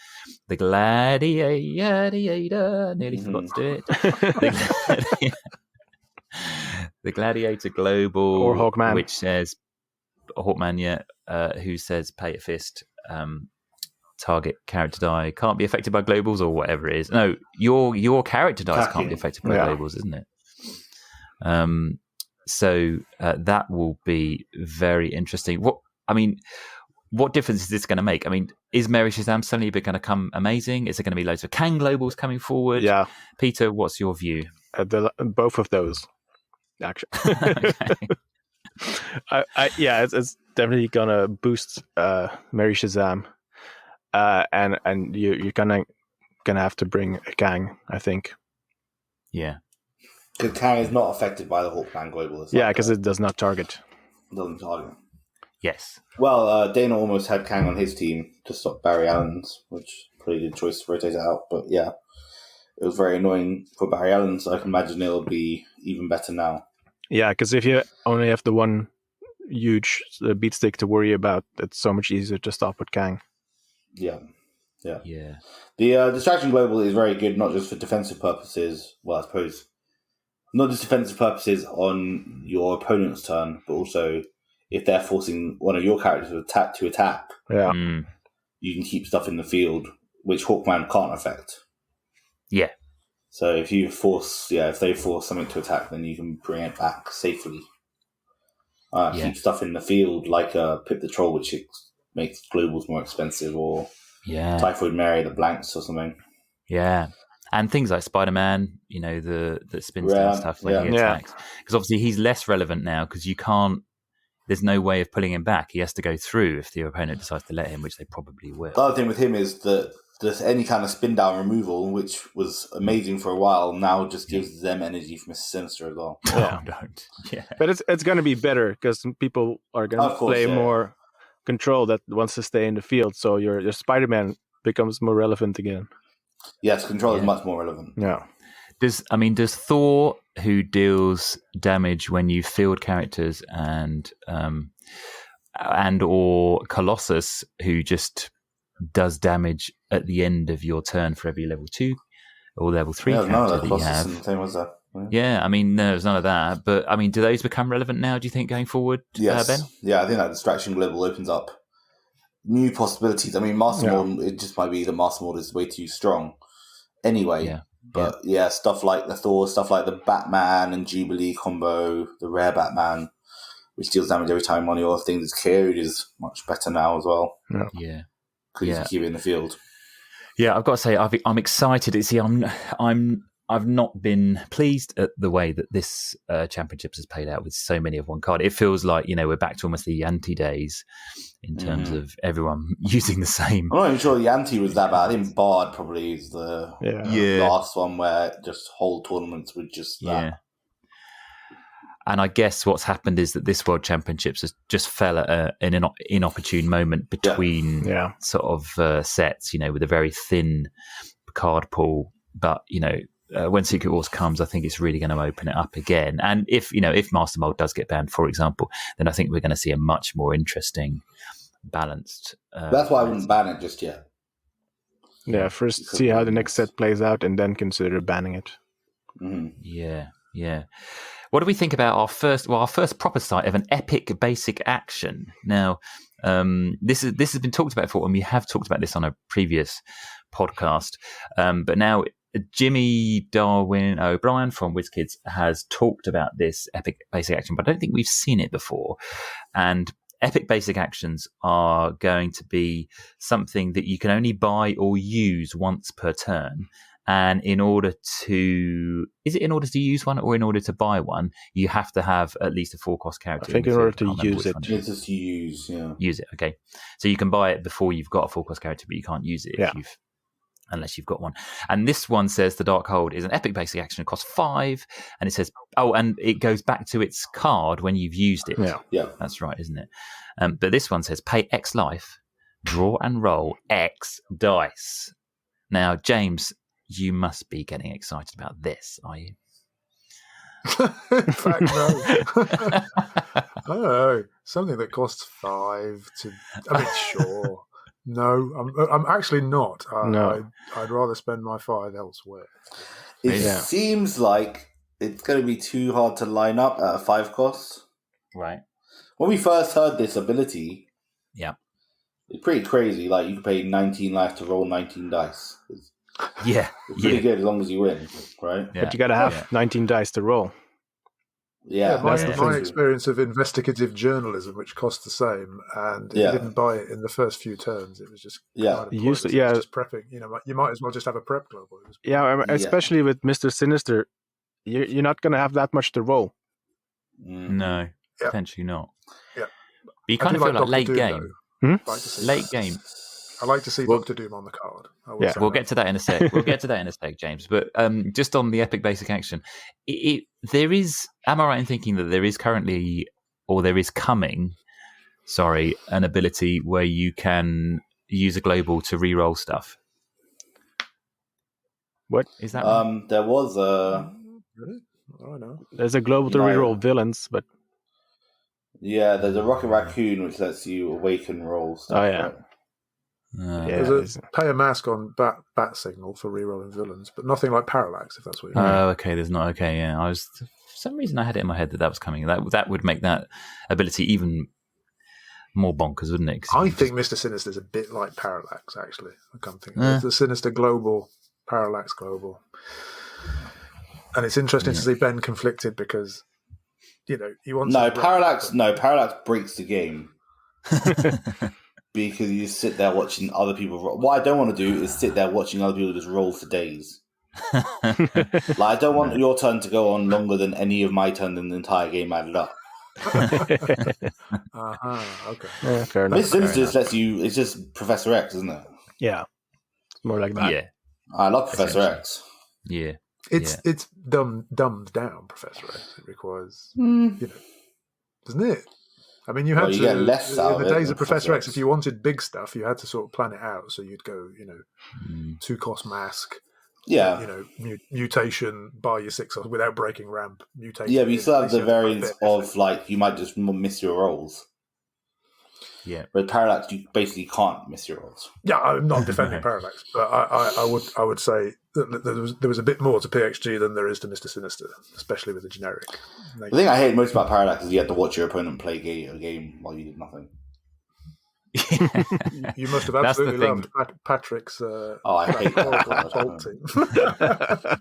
the Gladiator. Nearly forgot to do it. The Gladiator Global, Or Hawkman. which says Hawkman, who says pay a fist. Target character die can't be affected by globals, or whatever it is. No, your character dice can't be affected by globals, isn't it? So that will be very interesting. What difference is this going to make? I mean, is Mary Shazam suddenly going to come amazing? Is there going to be loads of Kang globals coming forward? Yeah. Peter, what's your view? Both of those, actually. Okay. It's definitely gonna boost Mary Shazam, and you're gonna have to bring a Kang, I think. Yeah. Because Kang is not affected by the Hawkman Global. Yeah, because it does not target. Doesn't target. Yes. Well, Dana almost had Kang on his team to stop Barry Allen's, which pretty good choice to rotate it out. But yeah, it was very annoying for Barry Allen, so I can imagine it'll be even better now. Yeah, because if you only have the one huge beat stick to worry about, it's so much easier to stop with Kang. Yeah. Yeah. The Distraction Global is very good, not just for defensive purposes. Well, I suppose not just defensive purposes on your opponent's turn, but also if they're forcing one of your characters to attack, Yeah. you can keep stuff in the field, which Hawkman can't affect. Yeah. So if they force something to attack, then you can bring it back safely. Keep stuff in the field, like Pip the Troll, which makes globals more expensive, or Typhoid Mary, the blanks or something. Yeah. And things like Spider-Man, the spins down stuff when he attacks. Because obviously he's less relevant now, because there's no way of pulling him back. He has to go through if the opponent decides to let him, which they probably will. The other thing with him is that there's any kind of spin down removal, which was amazing for a while, now just gives them energy from Mr. Sinister as well. Yeah. But it's going to be better, because people are going to play more control that wants to stay in the field, so your Spider-Man becomes more relevant again. Yes, control is much more relevant. Yeah. Does Thor, who deals damage when you field characters, and or Colossus, who just does damage at the end of your turn for every level 2 or level 3 character that you have? Same as that. Yeah, I mean, there's none of that. But I mean, do those become relevant now, do you think, going forward, yes. Ben? Yeah, I think that Distraction Global opens up new possibilities. I mean, Master Mold, it just might be the Master Mold is way too strong anyway. Yeah. But stuff like the Thor, stuff like the Batman and Jubilee combo, the rare Batman, which deals damage every time one of your things is carried, is much better now as well. Yeah. Because you keep it in the field. Yeah, I've got to say, I'm excited. See, I'm I've not been pleased at the way that this championships has played out with so many of one card. It feels like, we're back to almost the ante days in terms of everyone using the same. I'm not even sure the ante was that bad. I think Bard probably is the last one where just whole tournaments would just that. Yeah. And I guess what's happened is that this World Championships has just fell at an inopportune moment between sort of sets, with a very thin card pool. But, when Secret Wars comes, I think it's really going to open it up again. And if Master Mold does get banned, for example, then I think we're going to see a much more interesting, balanced. That's why I wouldn't ban it just yet. Yeah, first see how the next set plays out and then consider banning it. Mm-hmm. Yeah. What do we think about our first proper sight of an epic basic action? Now, this has been talked about before, and we have talked about this on a previous podcast. But now Jimmy Darwin O'Brien from WizKids has talked about this epic basic action, but I don't think we've seen it before. And epic basic actions are going to be something that you can only buy or use once per turn. And in order to use one or in order to buy one, you have to have at least a 4-cost character. I think in order to use it. It's just use, Use it, okay. So you can buy it before you've got a 4-cost character, but you can't use it unless you've got one. And this one says the Dark Hold is an epic basic action. It costs 5, and it says, and it goes back to its card when you've used it. Yeah. That's right, isn't it? But this one says pay X life, draw and roll X dice. Now, James, you must be getting excited about this, are you? In fact, no. I don't know. Something that costs 5 to... I mean, sure. No, I'm actually not. No. I'd rather spend my 5 elsewhere. It seems like it's going to be too hard to line up at a 5 cost. Right. When we first heard this ability, it's pretty crazy. Like, you can pay 19 life to roll 19 dice. It's pretty good as long as you win, right? But you got to have 19 dice to roll. Yeah, my experience of investigative journalism, which cost the same, and if you didn't buy it in the first few turns, it was just just prepping. You might as well just have a prep global. Especially with Mr. Sinister, you're not going to have that much to roll. No, potentially not. Yeah, but you kind of feel like late game. Late game. I like to see Doctor Doom on the card. We'll get to that in a sec. James. But just on the epic basic action, there is. Am I right in thinking that there is currently, or there is coming, an ability where you can use a global to re-roll stuff? What is that? There was a. Really? I don't know. There's a global to re-roll villains, but. Yeah, there's a Rocket Raccoon which lets you awaken roll stuff. Oh yeah. Right? There's a pay a mask on bat signal for rerolling villains, but nothing like parallax, if that's what you mean. Oh, okay. There's not. Okay, yeah. For some reason, I had it in my head that was coming. That would make that ability even more bonkers, wouldn't it? I think Mr. Sinister is a bit like parallax, actually. I can't think. It's the Sinister Global, Parallax Global, and it's interesting to see Ben conflicted because he wants parallax. No, parallax breaks the game. Because you just sit there watching other people roll. What I don't want to do is sit there watching other people just roll for days. Like, I don't want your turn to go on longer than any of my turn in the entire game added up. Okay. Yeah, fair enough. Mr. Sinister just lets you... It's just Professor X, isn't it? Yeah. It's more like that. Yeah. I love Professor X. Yeah. It's dumbed down, Professor X. It requires... doesn't it? I mean, you had to get less out in the of days of Professor X. If you wanted big stuff, you had to sort of plan it out. So you'd go, 2-cost mask, mutation, buy your 6 without breaking ramp, mutation. Yeah, but you still have the variance of you might just miss your rolls. Yeah, with Parallax, you basically can't miss your rolls. Yeah, I'm not defending Parallax, but I would say that there was a bit more to PXG than there is to Mr. Sinister, especially with the generic. The thing I hate most about Parallax is you had to watch your opponent play a game while you did nothing. You must have absolutely loved Patrick's. I hate that.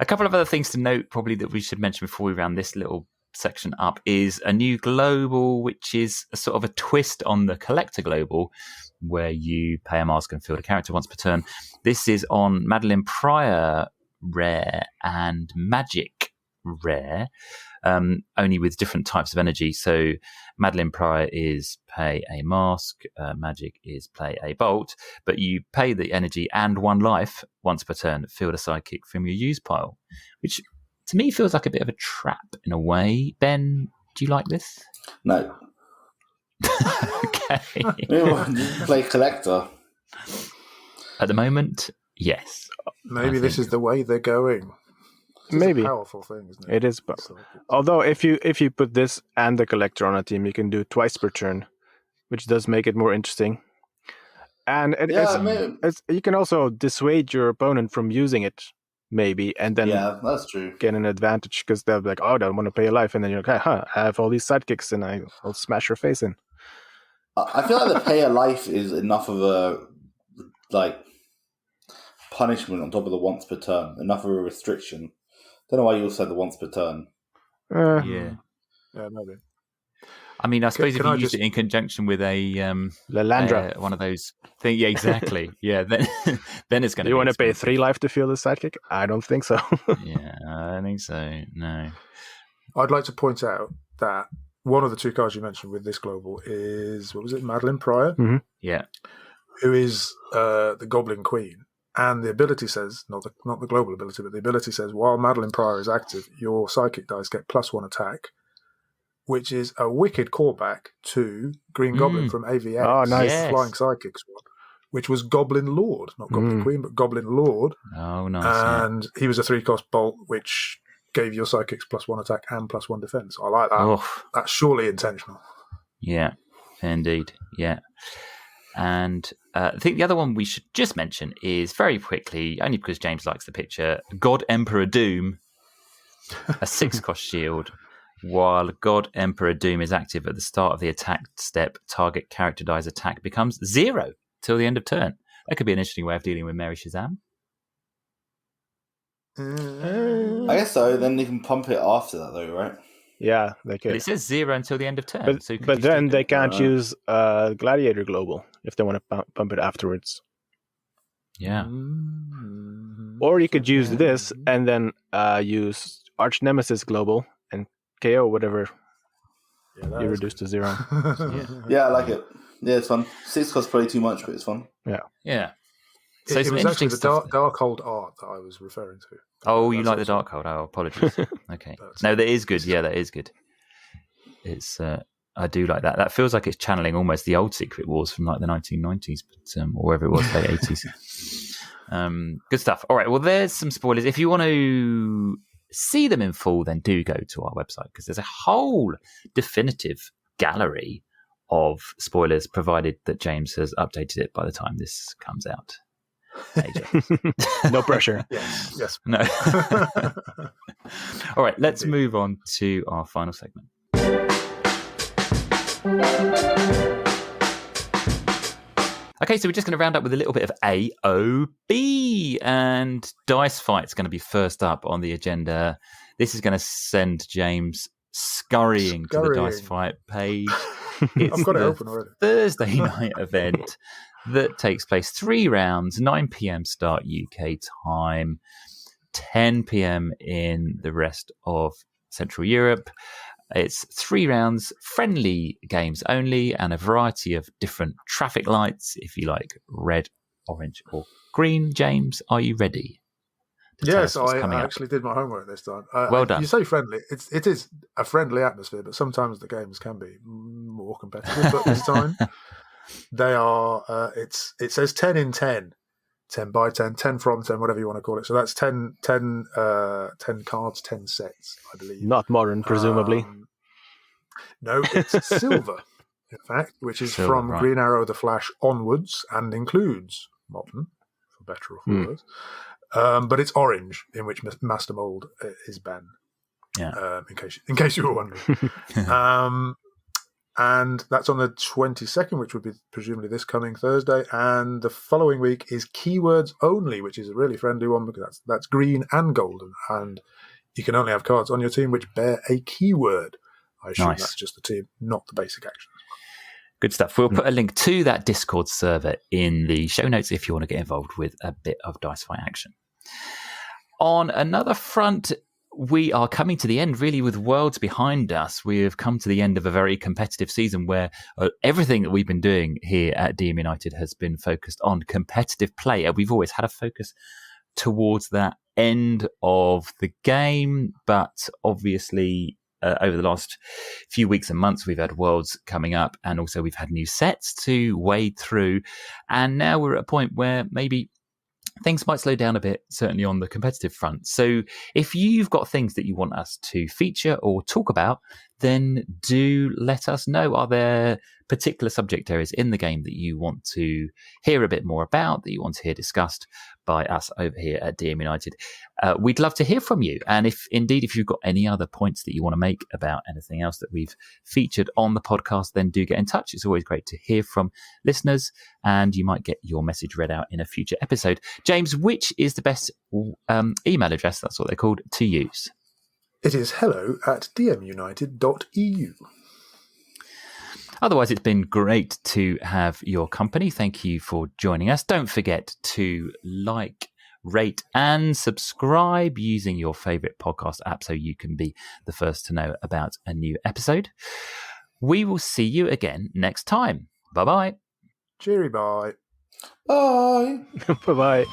A couple of other things to note, probably, that we should mention before we round this little section up is a new global, which is a sort of a twist on the collector global, where you pay a mask and field a character once per turn. This is on Madeline Pryor rare and Magic rare, only with different types of energy. So Madeline Pryor is pay a mask, Magic is play a bolt, but you pay the energy and 1 life once per turn, field a sidekick from your use pile, which to me feels like a bit of a trap in a way. Ben, do you like this? No. Okay. Play collector. At the moment, yes. Maybe this is the way they're going. Maybe a powerful thing, isn't it? It is, but although if you put this and the collector on a team, you can do twice per turn, which does make it more interesting. And you can also dissuade your opponent from using it, maybe, and then that's true. Get an advantage because they'll be like, "Oh, I don't want to pay a life," and then you're like, I have all these sidekicks, and I'll smash your face in. I feel like the pay a life is enough of a punishment on top of the once per turn, enough of a restriction. Don't know why you also said the once per turn. Yeah, maybe. I mean, I suppose if you use it in conjunction with a Lalandra, one of those things, yeah, exactly, yeah, then it's going to. You want to pay 3 life to field a sidekick? I don't think so. Yeah, I don't think so. No. I'd like to point out that one of the 2 cards you mentioned with this global is, what was it, Madeline Pryor? Mm-hmm. Yeah, who is the Goblin Queen. And the ability says, not the global ability, but the ability says, while Madeline Pryor is active, your psychic dice get +1 attack, which is a wicked callback to Green Goblin from AVX. Oh, nice. Yes. Flying Psychic Squad, which was Goblin Lord, not Goblin Queen, but Goblin Lord. Oh, nice. And he was a 3-cost bolt, which gave your psychics +1 attack and +1 defense. I like that. Oh. That's surely intentional. Yeah, indeed. Yeah. And I think the other one we should just mention is very quickly, only because James likes the picture, God Emperor Doom, a 6-cost shield. While God Emperor Doom is active at the start of the attack step, target character dies attack becomes 0 till the end of turn. That could be an interesting way of dealing with Mary Shazam. I guess so. Then they can pump it after that, though, right? Yeah, they could. But it says 0 until the end of turn. But then they can't use Gladiator Global if they want to pump it afterwards. Yeah. Or you could use this and then use Arch Nemesis Global and KO whatever you reduce to 0. Yeah, I like it. Yeah, it's fun. 6 costs probably too much, but it's fun. Yeah. So it was actually the Darkhold art that I was referring to. Oh, you like the Darkhold? Oh, apologies. Okay. No, that is good. Yeah, that is good. It's I do like that. That feels like it's channeling almost the old Secret Wars from like the 1990s, but or wherever it was, late 80s. Good stuff. All right. Well, there's some spoilers. If you want to see them in full, then do go to our website because there's a whole definitive gallery of spoilers, provided that James has updated it by the time this comes out. No pressure. Yes. No. All right, let's move on to our final segment. Okay, so we're just going to round up with a little bit of AOB, and Dice Fight's going to be first up on the agenda. This is going to send James scurrying to the Dice Fight page. It's I've got it open already. Thursday night event that takes place 3 rounds, 9 p.m. start UK time, 10 p.m. in the rest of Central Europe. It's 3 rounds, friendly games only, and a variety of different traffic lights, if you like red, orange, or green. James, are you ready? Yes, I actually did my homework this time. Well done. You say friendly. It is a friendly atmosphere, but sometimes the games can be more competitive. But this time, they are. It says 10 in 10, 10 by 10, 10 from 10, whatever you want to call it. So that's 10 cards, 10 sets, I believe. Not modern, presumably. No, it's silver, in fact, which is from right. Green Arrow, The Flash onwards, and includes modern, for better or for worse. But it's orange, in which Master Mold is banned. Yeah. In case you were wondering. And that's on the 22nd, which would be presumably this coming Thursday. And the following week is Keywords Only, which is a really friendly one because that's green and golden. And You can only have cards on your team which bear a keyword. I assume Nice. that's just the team, not the basic actions. Good stuff. We'll put a link to that Discord server in the show notes if you want to get involved with a bit of Dice Fight action. On another front, we are coming to the end, really, with Worlds behind us. We have come to the end of a very competitive season where everything that we've been doing here at DM United has been focused on competitive play. We've always had a focus towards that end of the game, but obviously over the last few weeks and months, we've had Worlds coming up, and also we've had new sets to wade through. And now we're at a point where maybe things might slow down a bit, certainly on the competitive front. So if you've got things that you want us to feature or talk about, then do let us know. Are there particular subject areas in the game that you want to hear a bit more about, that you want to hear discussed by us over here at DM United? We'd love to hear from you. And if you've got any other points that you want to make about anything else that we've featured on the podcast, then do get in touch. It's always great to hear from listeners, and you might get your message read out in a future episode. James, which is the best email address, that's what they're called, to use? It is hello@dmunited.eu. Otherwise, it's been great to have your company. Thank you for joining us. Don't forget to like, rate, and subscribe using your favorite podcast app so you can be the first to know about a new episode. We will see you again next time. Bye-bye. Cheery bye. Bye. Bye-bye.